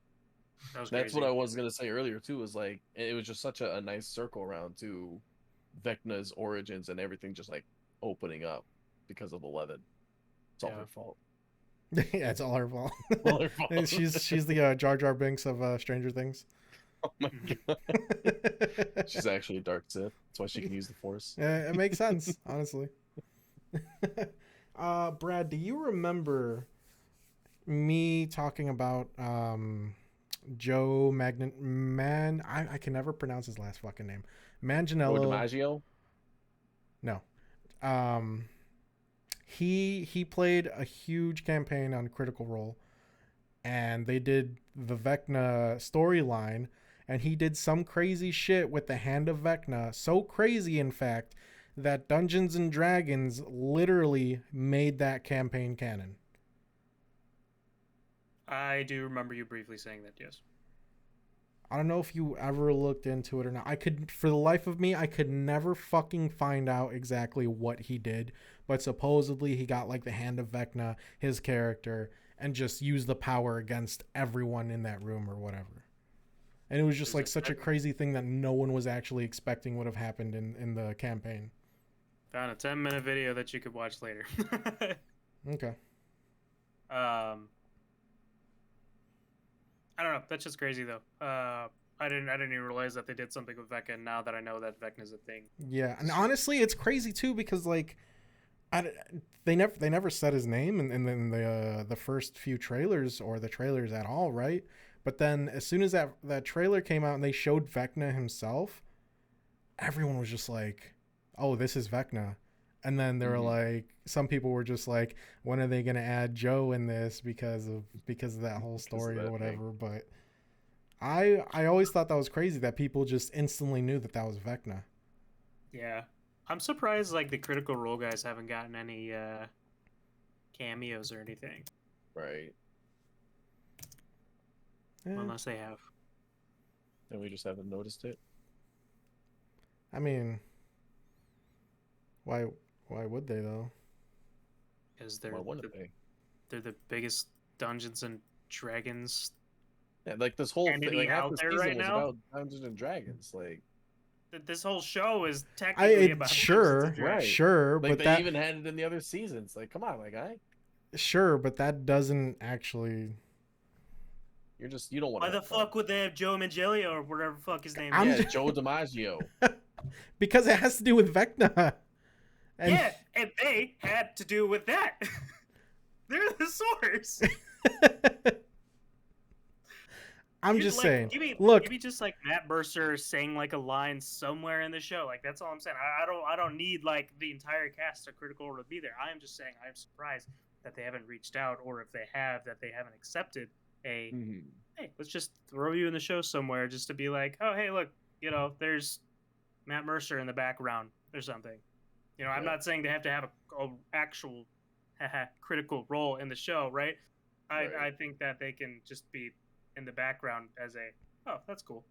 That's what I was gonna say earlier too. Is like it was just such a nice circle around to Vecna's origins and everything just like opening up because of 11. It's all her fault. Yeah, it's all her fault. All her fault. she's the Jar Jar Binks of Stranger Things. Oh my god. She's actually a dark Sith. That's why she can use the Force. Yeah, it makes sense, honestly. Brad, do you remember me talking about Joe I can never pronounce his last fucking name. Manganiello. DiMaggio? No. He played a huge campaign on Critical Role, and they did the Vecna storyline, and he did some crazy shit with the Hand of Vecna. So crazy, in fact, that Dungeons and Dragons literally made that campaign canon. I do remember you briefly saying that, yes. I don't know if you ever looked into it or not. For the life of me, I could never fucking find out exactly what he did. But supposedly he got like the Hand of Vecna, his character, and just used the power against everyone in that room or whatever. And it was just like such a crazy thing that no one was actually expecting would have happened in the campaign. Found a 10-minute video that you could watch later. Okay. I don't know. That's just crazy though. I didn't even realize that they did something with Vecna. Now that I know that Vecna's a thing. Yeah, and honestly, it's crazy too because like, they never said his name in the first few trailers or the trailers at all, right? But then as soon as that trailer came out and they showed Vecna himself, everyone was just like, "Oh, this is Vecna." And then they were like, some people were just like, when are they going to add Joe in this because of that whole story or whatever? Thing. But I always thought that was crazy that people just instantly knew that was Vecna. Yeah. I'm surprised like the Critical Role guys haven't gotten any cameos or anything. Right. Unless they have. And we just haven't noticed it. I mean, why would they though? Because they're the biggest Dungeons and Dragons. Yeah, like this whole thing, like half the season was about Dungeons and Dragons. Like this whole show is technically about sure, like but they even had it in the other seasons. Like, come on, sure, but that doesn't actually. You don't want. Why the fuck would they have Joe Manganiello or whatever the fuck his name is? Yeah, Joe DiMaggio. Because it has to do with Vecna. And they had to do with that. They're the source. I'm just saying. Give me just like Matt Mercer saying like a line somewhere in the show. Like that's all I'm saying. I don't need like the entire cast of Critical Role to be there. I am just saying I'm surprised that they haven't reached out, or if they have, that they haven't accepted hey, let's just throw you in the show somewhere just to be like, oh hey, look, there's Matt Mercer in the background or something. I'm not saying they have to have a actual critical role in the show, right? I think that they can just be in the background as oh, that's cool.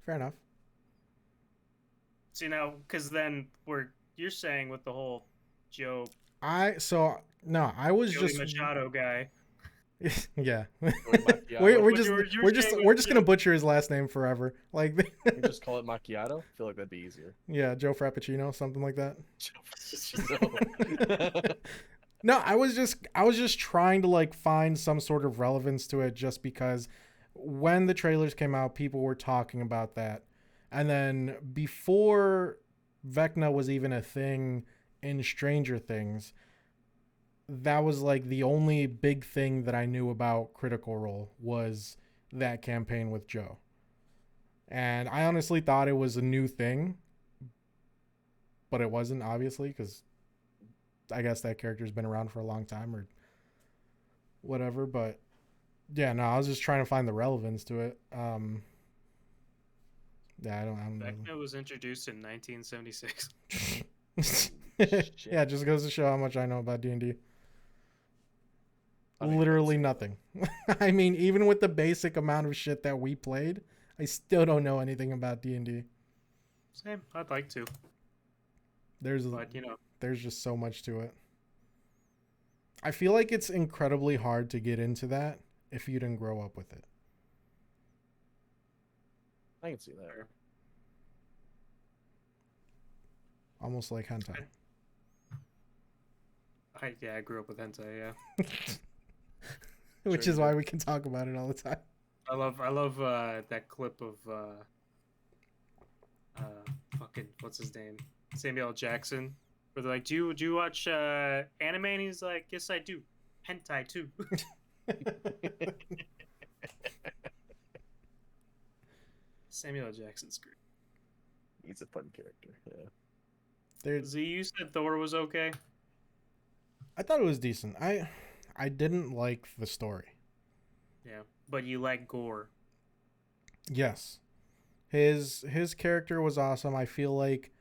Fair enough. So, because then you're saying with the whole Joe. I was Joey just Machado guy. Yeah. we're just gonna butcher his last name forever. Like we just call it Macchiato. I feel like that'd be easier. Yeah, Joe Frappuccino, something like that. No, I was just trying to like find some sort of relevance to it, just because when the trailers came out, people were talking about that, and then before Vecna was even a thing in Stranger Things, that was like the only big thing that I knew about Critical Role was that campaign with Joe. And I honestly thought it was a new thing, but it wasn't, obviously, because I guess that character's been around for a long time or whatever. But yeah, no, I was just trying to find the relevance to it. Yeah, I don't know. Vecna was introduced in 1976. Yeah, it just goes to show how much I know about D&D. Literally nothing. I mean, even with the basic amount of shit that we played, I still don't know anything about D&D. Same. I'd like to. There's just so much to it. I feel like it's incredibly hard to get into that if you didn't grow up with it. I can see that. Almost like hentai. I grew up with hentai, yeah. Which is why we can talk about it all the time. I love that clip of fucking what's his name, Samuel L. Jackson, where they're like, do you watch anime? And he's like, yes I do, hentai too. Samuel L. Jackson's great. He's a fun character. Yeah. You said Thor was okay. I thought it was decent. I didn't like the story. Yeah, but you like gore. Yes. His character was awesome. I feel like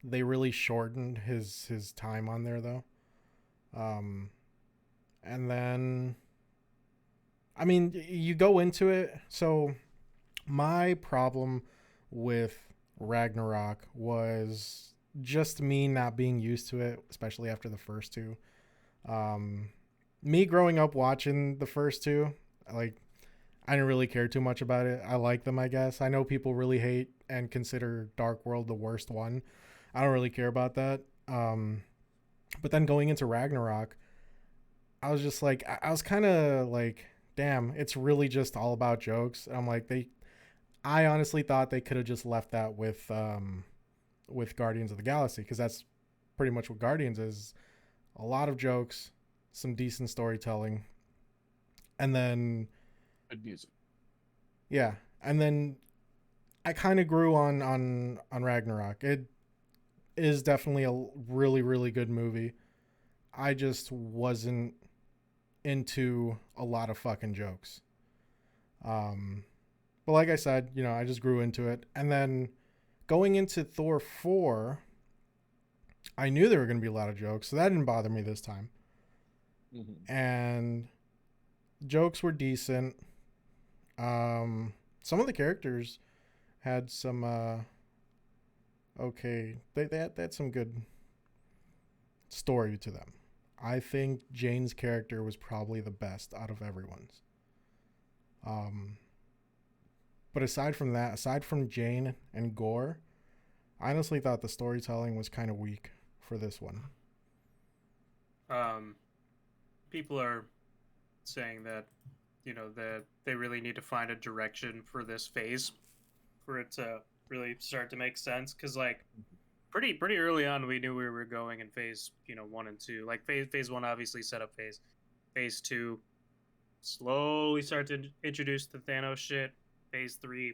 they really shortened his time on there though. Um and then I mean, you go into it. So my problem with Ragnarok was just me not being used to it, especially after the first two. Um, Me growing up watching the first two, like I didn't really care too much about it. I like them, I guess. I know people really hate and consider Dark World the worst one. I don't really care about that. But then going into Ragnarok, I was just like, I was kind of like, damn, it's really just all about jokes. I'm like, I honestly thought they could have just left that with Guardians of the Galaxy because that's pretty much what Guardians is. A lot of jokes, some decent storytelling, and then Good music. yeah, and then I kind of grew on Ragnarok. It is definitely a really really good movie. I just wasn't into a lot of fucking jokes. Um, but like I said, I just grew into it, and then going into Thor 4, I knew there were going to be a lot of jokes, so that didn't bother me this time. And jokes were decent. Some of the characters had some okay, they had some good story to them. I think Jane's character was probably the best out of everyone's. Um, but aside from that, aside from Jane and Gore, I honestly thought the storytelling was kind of weak for this one. People are saying that that they really need to find a direction for this phase for it to really start to make sense because like pretty early on we knew we were going in phase 1 and 2. Like phase 1 obviously set up phase 2 slowly start to introduce the Thanos shit. Phase 3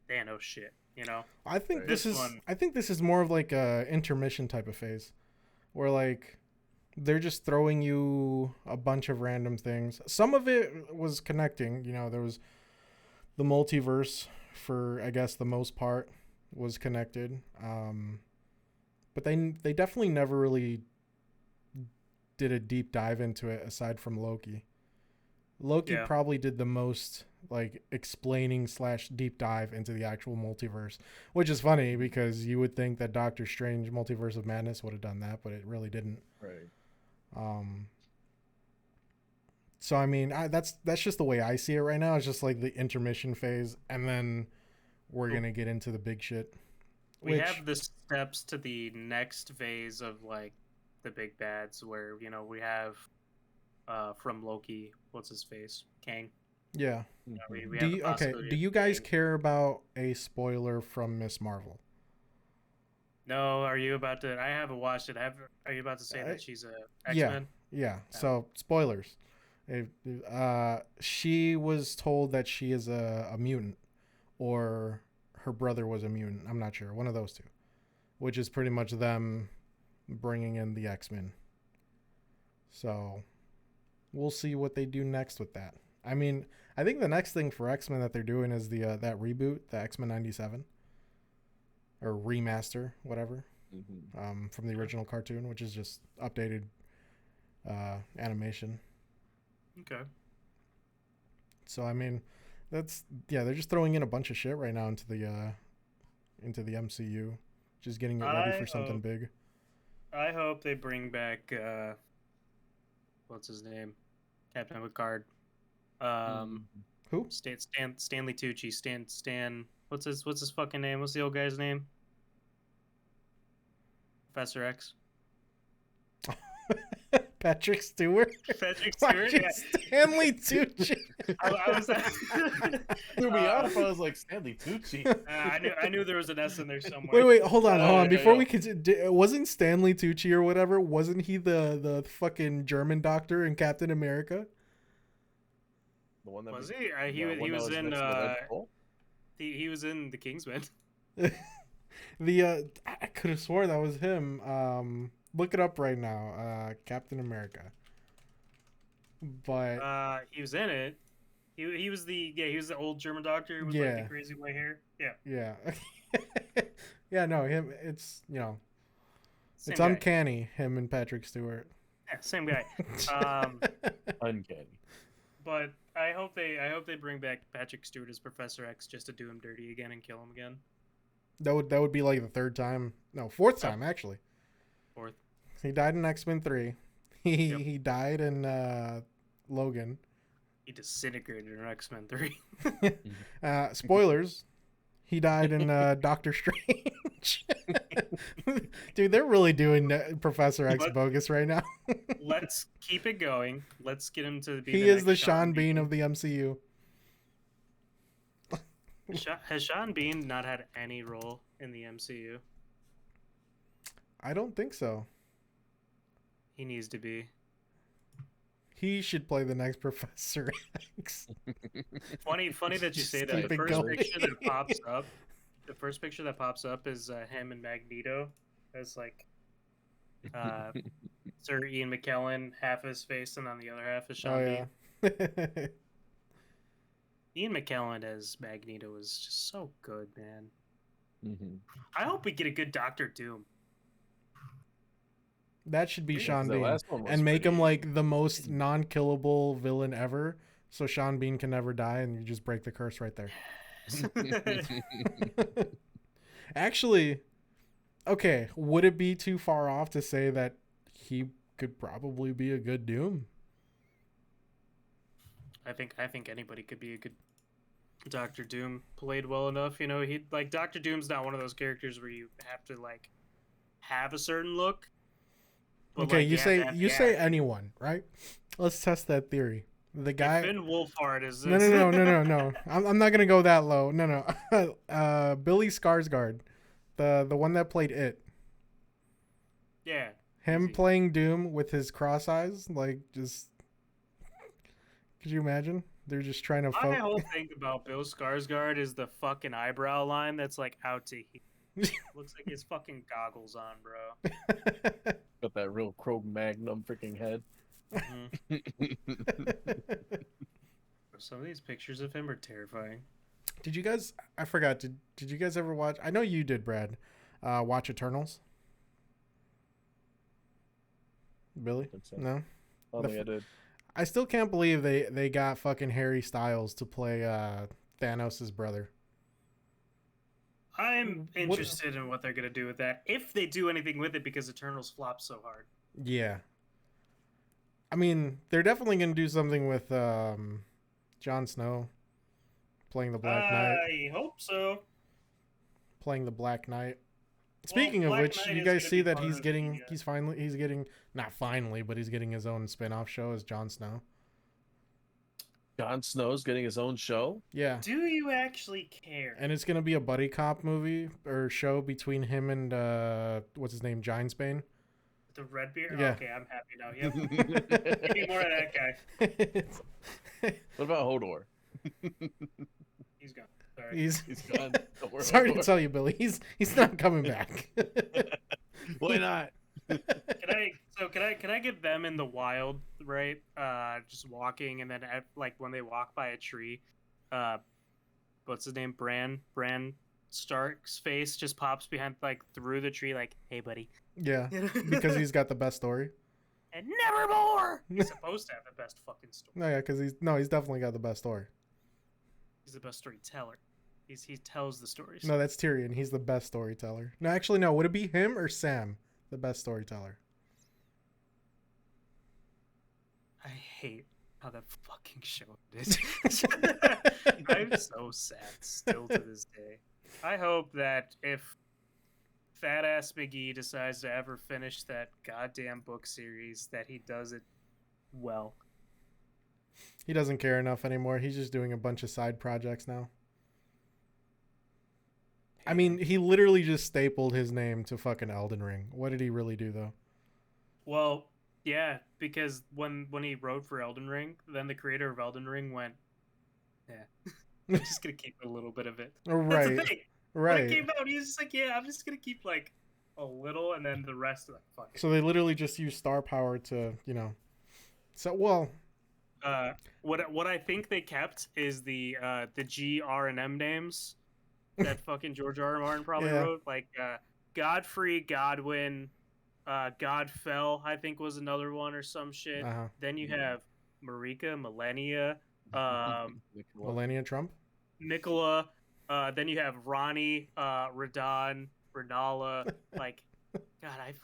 Thanos shit. I think Right. this This is one- I think this is more of like a intermission type of phase where like they're just throwing you a bunch of random things. Some of it was connecting, there was the multiverse for I guess the most part was connected. But they definitely never really did a deep dive into it aside from Loki. Loki Yeah. probably did the most like explaining / deep dive into the actual multiverse, which is funny because you would think that Doctor Strange Multiverse of Madness would have done that, but it really didn't. Right. So I mean, that's just the way I see it right now. It's just like the intermission phase, and then we're gonna get into the big shit. we have the steps to the next phase of like the big bads where we have from Loki, what's his face, Kang. Yeah. We Do have the you, okay? possibility Do of you guys Kang. care about a spoiler from Miss Marvel? No, are you about to? I haven't watched it. Are you about to say that she's a X-Men? Yeah. No. So spoilers. She was told that she is a mutant, or her brother was a mutant. I'm not sure. One of those two, which is pretty much them bringing in the X-Men. So we'll see what they do next with that. I mean, I think the next thing for X-Men that they're doing is the that reboot, the X-Men 97 or remaster, whatever, from the original cartoon, which is just updated animation. Okay. So I mean, they're just throwing in a bunch of shit right now into the MCU, just getting it ready for something big. I hope they bring back what's his name, Captain Picard. Who? Stanley Tucci. Stan. What's his fucking name? What's the old guy's name? Professor X. Patrick Stewart. Patrick Stewart. Fucking Yeah. Stanley Tucci. I was. Threw me off. I was like Stanley Tucci. I knew there was an S in there somewhere. Wait, hold on. Yeah, Before yeah. we continue, wasn't Stanley Tucci or whatever? Wasn't he the fucking German doctor in Captain America? The one that Was be- he? He the one was that in. next to the Red Bull? He was in the Kingsman. I could have sworn that was him. Look it up right now. Captain America. But He was in it. He was the old German doctor with like the Yeah. crazy white hair. Yeah, Yeah. Yeah, no, him. It's same it's guy. uncanny him and Patrick Stewart. Yeah, same guy. Um, Uncanny. but I hope they bring back Patrick Stewart as Professor X just to do him dirty again and kill him again. That would be like the third time. No, fourth Oh. time actually. Fourth. He died in X-Men 3. He Yep. he died in Logan. He disintegrated in X-Men 3. Spoilers. He died in Doctor Strange. Dude, they're really doing Professor X But- bogus right now. Let's keep it going. Let's get him to be. He is the Sean Bean of the MCU. Has Sean Bean not had any role in the MCU? I don't think so. He needs to be. He should play the next Professor X. Funny that you Just say keep that. it The first going. picture that pops up, is him and Magneto as like Sir Ian McKellen, half his face, and on the other half is Sean Oh Bean. yeah. Ian McKellen as Magneto is just so good, man. Mm-hmm. I hope we get a good Doctor Doom. That should be Sean The Bean. last one was And make him pretty- like the most non-killable villain ever. So Sean Bean can never die and you just break the curse right there. Actually, okay, would it be too far off to say that he could probably be a good Doom? I think anybody could be a good Doctor Doom, played well enough. You know, he like Doctor Doom's not one of those characters where you have to like have a certain look. but, Okay, like, you have to say have you the say act. anyone, right? Let's test that theory. The guy. Finn Wolfhard is No. I'm not gonna go that low. No. Billy Skarsgård, the one that played It. Yeah. Him Easy. playing Doom with his cross eyes, like just. Could you imagine? They're just trying to. My whole thing about Bill Skarsgård is the fucking eyebrow line that's like out to here. Looks like his fucking goggles on, bro. Got that real Cro-Magnum freaking head. Some of these pictures of him are terrifying. Did you guys? I forgot. Did you guys ever watch? I know you did, Brad. Watch Eternals. Billy? Think so. No. I don't The think I did. I still can't believe they got fucking Harry Styles to play Thanos' brother. I'm What- interested in what they're gonna do with that, if they do anything with it, because Eternals flopped so hard. Yeah. I mean, they're definitely gonna do something with Jon Snow playing the Black Knight. I hope so. Playing the Black Knight. Speaking of Black which, Knight you is guys gonna see be that part he's of getting the, he's getting not finally, but he's getting his own spin-off show as Jon Snow. Jon Snow's getting his own show. Yeah. Do you actually care? And it's gonna be a buddy cop movie or show between him and what's his name, Giantsbane. The red beard? Yeah. Okay, I'm happy now. Yep. Give me more of that guy. What about Hodor? He's gone. Sorry. he's He's gone. Don't worry sorry about to tell you, Billy. He's not coming back. Why not? Can I get them in the wild, right? Just walking, and then like when they walk by a tree, what's his name? Bran Stark's face just pops behind, like through the tree, like, "Hey, buddy." Yeah, because he's got the best story. And nevermore. He's supposed to have the best fucking story. No, yeah, because he's definitely got the best story. He's the best storyteller. He tells the stories. No, that's Tyrion. He's the best storyteller. No, actually, no. Would it be him or Sam, the best storyteller? I hate how that fucking show is. I'm so sad still to this day. I hope that if Fat Ass McGee decides to ever finish that goddamn book series, that he does it well. He doesn't care enough anymore. He's just doing a bunch of side projects now. I mean, he literally just stapled his name to fucking Elden Ring. What did he really do, though? Well, yeah, because when he wrote for Elden Ring, then the creator of Elden Ring went, yeah, I'm just gonna keep a little bit of it. That's the Right, thing. When right. it came out, he was just like, yeah, I'm just gonna keep like a little, and then the rest of like, fuck it. So they literally just use star power to, So, well, What I think they kept is the G, R, and M names that fucking George R. R. Martin probably Yeah. wrote, like Godfrey, Godwin, Godfell, I think was another one or some shit. Uh-huh. Then you have Marika, Millennia, Melania Trump. Nicola. Then you have Ronnie, Radon, Renala. Like, God,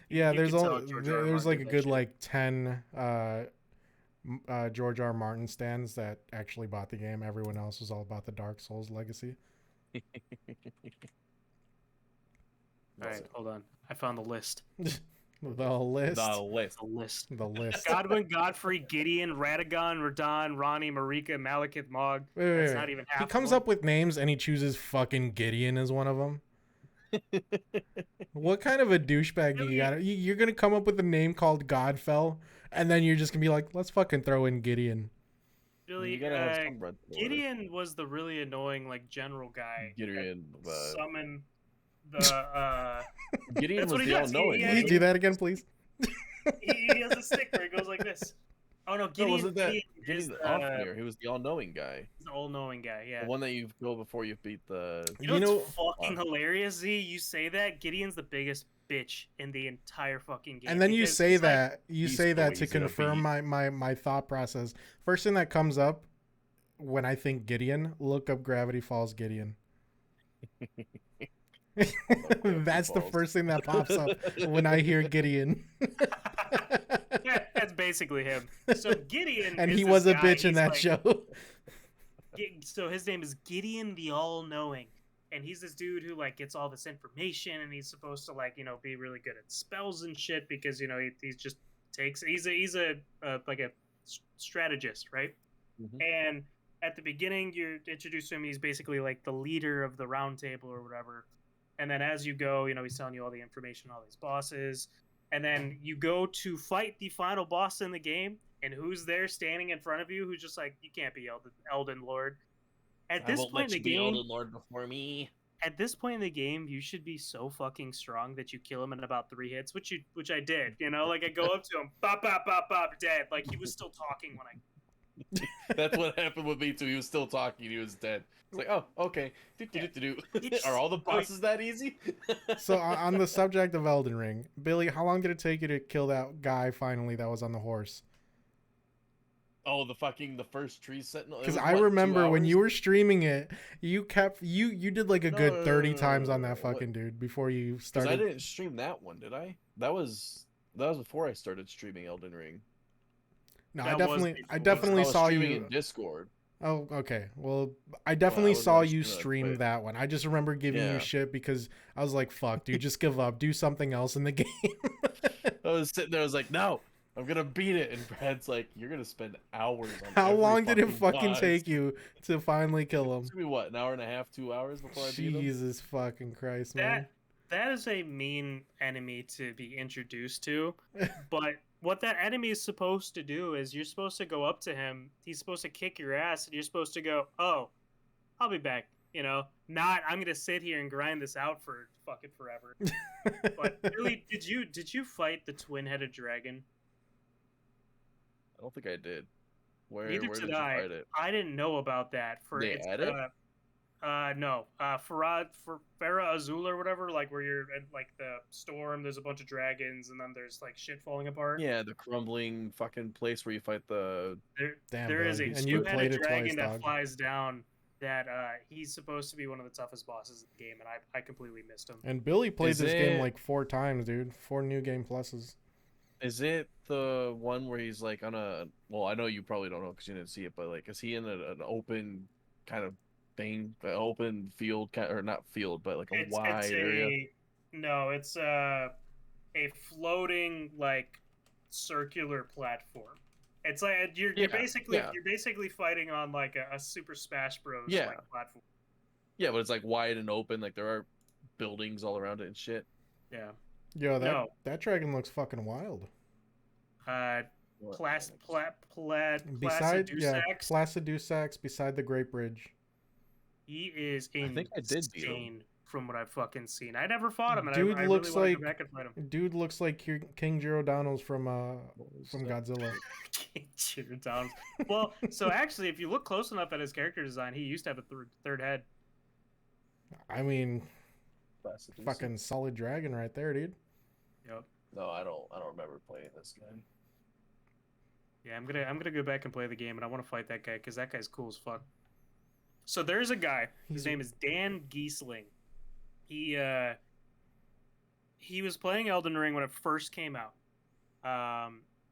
Yeah, you there's could all tell George R. R. there's Martin like a did that good shit. like 10 George R. Martin stands that actually bought the game. Everyone else was all about the Dark Souls legacy. All right, hold on. I found the list. The list. The list. The list. The list. Godwin, Godfrey, Gideon, Radagon, Radon, Ronnie, Marika, Malekith, Mog. That's not even half. He comes of up with names and he chooses fucking Gideon as one of them. What kind of a douchebag do you got? You're gonna come up with a name called Godfell, and then you're just gonna be like, let's fucking throw in Gideon. Really, You gotta have some bread to order. Gideon was the really annoying like general guy. Gideon, that summoned the. Gideon That's was what he the does. all-knowing. Can you do that again, please? he has a stick where he goes like this. Oh no, No, Gideon, wasn't that Gideon is Gideon the, Othniel? He was the all-knowing guy. he's the all-knowing guy. Yeah. The one that you go before you beat the. You know what's fucking hilarious, Z? You say that Gideon's the biggest bitch in the entire fucking game. And then you because say he's like, that he's to so easy to confirm beat. my thought process. First thing that comes up when I think Gideon, look up Gravity Falls Gideon. That's the Falls. first thing that pops up when I hear Gideon. yeah, that's basically him. So Gideon, And is he this was a guy, bitch in he's that like- show. So his name is Gideon the All-Knowing, and he's this dude who like gets all this information, and he's supposed to like be really good at spells and shit because he's just takes he's a like a strategist, right? Mhm. And at the beginning, you're introduced to him. He's basically like the leader of the round table or whatever. And then as you go, he's telling you all the information, all these bosses. And then you go to fight the final boss in the game. And who's there standing in front of you? Who's just like, you can't be Elden Lord. At this point in the game, Elden Lord before me. at this point in the game, you should be so fucking strong that you kill him in about 3 hits, which I did. Like I go up to him, bop bop bop bop, dead. Like he was still talking when I. That's what happened with me too. He was still talking. He was dead. It's like, oh, okay. It's- Are all the bosses that easy? So on the subject of Elden Ring, Billy, how long did it take you to kill that guy finally that was on the horse? Oh, the first tree sentinel. Because I remember when you were streaming it, you did like a good No, 30 no, no, times no, on no, that no. fucking dude before you Because started. I didn't stream that one, did I? That was before I started streaming Elden Ring. No, That I was definitely I was saw streaming you. in Discord. Oh, okay. Well, I definitely would saw never you stream that stream quick. that one. I just remember giving you Yeah. shit because I was like, "Fuck, dude, just give up. Do something else in the game." I was sitting there. I was like, no, I'm gonna beat it. And Brad's like, you're gonna spend hours on How every long did it fucking boss." take you to finally kill him? It took me what, an hour and a half, 2 hours before I beat him? Jesus fucking Christ, man. That is a mean enemy to be introduced to. But what that enemy is supposed to do is you're supposed to go up to him. He's supposed to kick your ass, and you're supposed to go, "Oh, I'll be back." Not I'm gonna sit here and grind this out for fucking forever. But really, did you fight the twin-headed dragon? I don't think I did. Where Neither did did you I. fight it? I didn't know about that. They It's, add it? no. Farah Azul or whatever, like where you're at like the storm, there's a bunch of dragons, and then there's like shit falling apart. Yeah, the crumbling fucking place where you fight the. Damn, There is a Billy. And you played two-headed it dragon twice, that dog. flies down. That he's supposed to be one of the toughest bosses in the game, and I completely missed him. And Billy played Is this game it- like 4 times, dude. 4 new game pluses. Is it the one where he's like on a? Well, I know you probably don't know because you didn't see it, but like, is he in an open kind of thing, an open field, or not field, but like a wide area? No, it's a floating like circular platform. It's like you're Yeah, basically yeah. you're basically fighting on like a Super Smash Bros. Yeah. like platform. Yeah, but it's like wide and open. Like there are buildings all around it and shit. Yeah. Yo, No. that dragon looks fucking wild. Placidusax. Placidusax beside the Great Bridge. He is I think I did beat him. insane from what I've fucking seen. I never fought him, and Dude I looks really want to like go back and fight him. dude looks like King Giordano's from Godzilla. Shooter Downs. Well, so actually, if you look close enough at his character design, he used to have a third head. I mean, Classic DC. fucking solid dragon right there, dude. Yep. No, I don't remember playing this game. Yeah, I'm gonna go back and play the game, and I want to fight that guy because that guy's cool as fuck. So there's a guy. His name is Dan Giesling. He was playing Elden Ring when it first came out,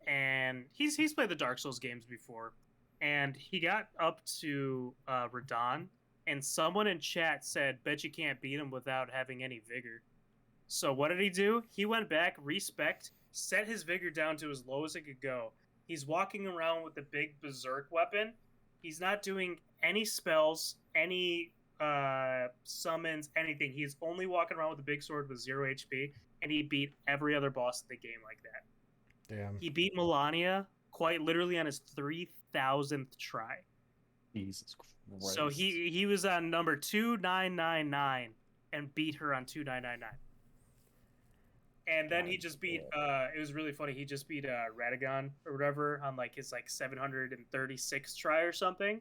and he's played the Dark Souls games before, and he got up to Radon, and someone in chat said, "Bet you can't beat him without having any vigor." So what did he do? He went back, respect, set his vigor down to as low as it could go. He's walking around with the big berserk weapon. He's not doing any spells, any summons, anything. He's only walking around with a big sword with 0 HP, and he beat every other boss in the game like that. Damn. He beat Melania quite literally on his 3,000th try. Jesus Christ. So he was on number 2999 and beat her on 2999. And then he just beat it was really funny, he just beat Radagon or whatever on like his like 736 try or something.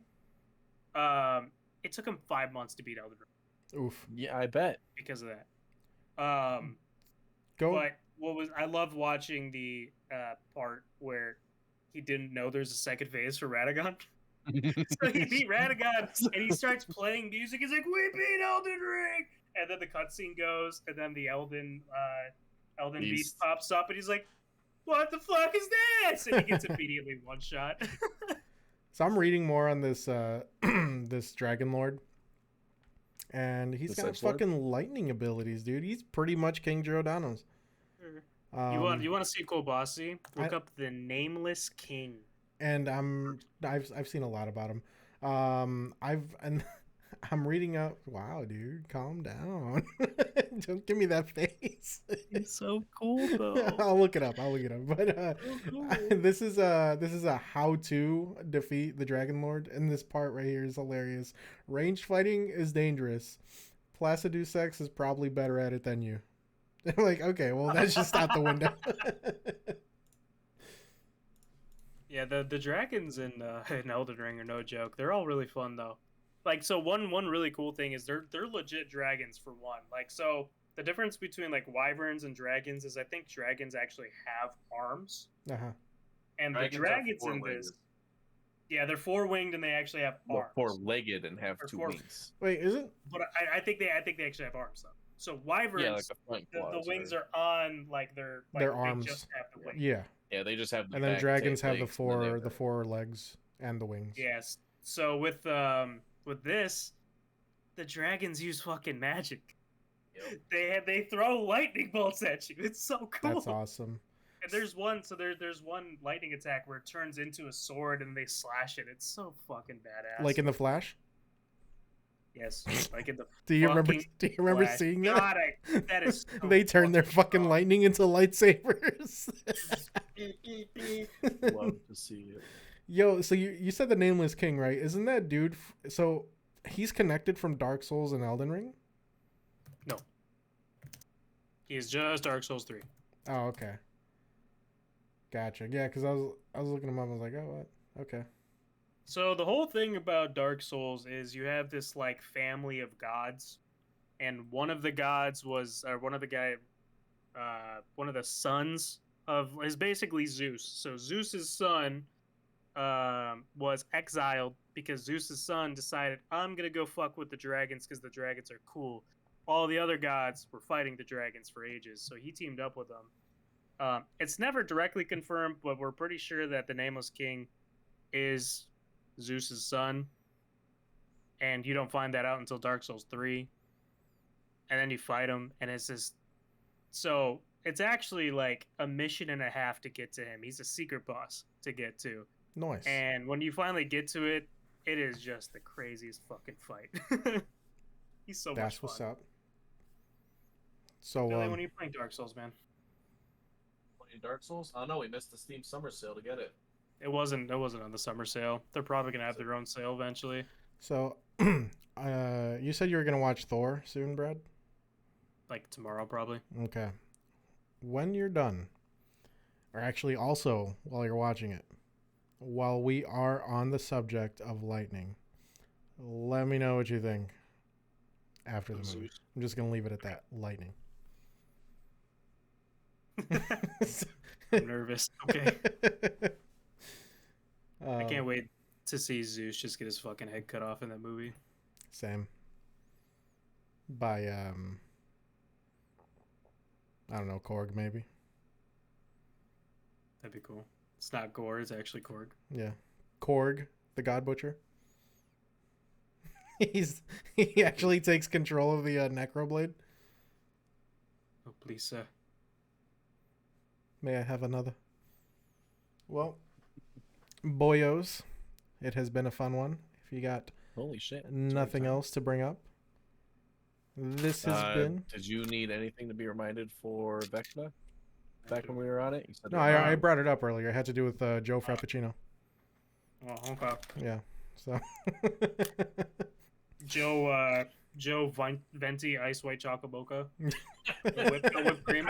It took him 5 months to beat Elden Ring. Oof. Yeah, I bet. Because of that. Go. But I loved watching the part where he didn't know there's a second phase for Radagon. So he beat Radagon and he starts playing music. He's like, "We beat Elden Ring!" And then the cutscene goes, and then the Elden Beast pops up, and he's like, "What the fuck is this?" And he gets immediately one shot. So I'm reading more on this this Dragon Lord, and he's got fucking lightning abilities, dude. He's pretty much King Giordano's. You want to see a cool boss scene? Look up the Nameless King. And I've seen a lot about him. I'm reading up. Wow, dude, calm down. Don't give me that face. It's so cool though. I'll look it up. But cool. this is a how to defeat the Dragon Lord, and this part right here is hilarious. Ranged fighting is dangerous. Placidus Sex is probably better at it than you. I'm like, okay, well that's just out the window. Yeah, the dragons in Elden Ring are no joke. They're all really fun though. Like, so one really cool thing is they're legit dragons for one. Like, so the difference between like wyverns and dragons is I think dragons actually have arms. Uh-huh. And the dragons in this, yeah, they're 4-winged and they actually have arms. 4-legged and have 2 wings. Wait, is it? But I think they actually have arms though. So wyverns, like the wings are on like their arms. They just have the wings. Yeah. Yeah, they just have the and then dragons have the legs, four legs and the wings. Yes. So with this, the dragons use fucking magic. Yep. They throw lightning bolts at you. It's so cool. That's awesome. And there's one lightning attack where it turns into a sword and they slash it. It's so fucking badass. Like in the Flash? Yes, like in the. Do you remember Flash. seeing that? God, that is. So they turn their fucking lightning into lightsabers. Love to see it. Yo, so you said the Nameless King, right? Isn't that dude? So he's connected from Dark Souls and Elden Ring? No. He's just Dark Souls 3. Oh, okay. Gotcha. Yeah, because I was looking him up. I was like, oh, what? Okay. So the whole thing about Dark Souls is you have this like family of gods, and one of the gods was, or one of the sons of is basically Zeus. So Zeus's son was exiled because Zeus's son decided, I'm gonna go fuck with the dragons because the dragons are cool. All the other gods were fighting the dragons for ages, so he teamed up with them. It's never directly confirmed, but we're pretty sure that the Nameless King is Zeus's son, and you don't find that out until Dark Souls 3, and then you fight him, and it's just so it's actually like a mission and a half to get to him. He's a secret boss to get to. Nice. And when you finally get to it, it is just the craziest fucking fight. He's so much fun. That's what's up. So Billy, when are you playing Dark Souls, man? Playing Dark Souls? I don't know. We missed the Steam summer sale to get it. It wasn't on the summer sale. They're probably gonna have their own sale eventually. So, you said you were gonna watch Thor soon, Brad? like tomorrow probably. Okay. When you're done, or actually also while you're watching it, while we are on the subject of lightning, let me know what you think after the movie. Zeus. I'm just going to leave it at that. Lightning. I'm nervous. Okay. I Um, can't wait to see Zeus just get his fucking head cut off in that movie. Same. By, I don't know, Korg maybe. That'd be cool. It's not gore, it's actually Korg. Yeah. Korg, the God Butcher. He actually takes control of the Necroblade. Oh, please, sir. May I have another? Well, boyos, it has been a fun one. If you got Holy shit. nothing else to bring up, this has been. Did you need anything to be reminded for Vecna? Back when we were on it? You said No, I brought it up earlier. It had to do with Joe Frappuccino. Oh, okay. Yeah. So. Joe Venti Ice White Chocolate Mocha. No whipped cream.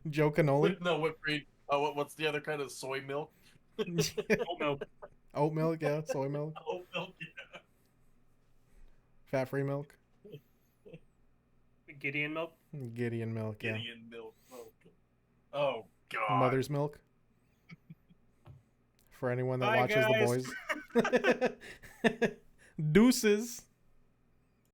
Joe Cannoli. No whipped cream. Oh, what's the other kind of soy milk? Oat milk. Oat milk, yeah. Soy milk. Oat milk, yeah. Fat-free milk. Gideon milk. Gideon milk, yeah. Gideon milk. Oh, God. Mother's milk. For anyone that Bye, watches guys. The Boys. Deuces.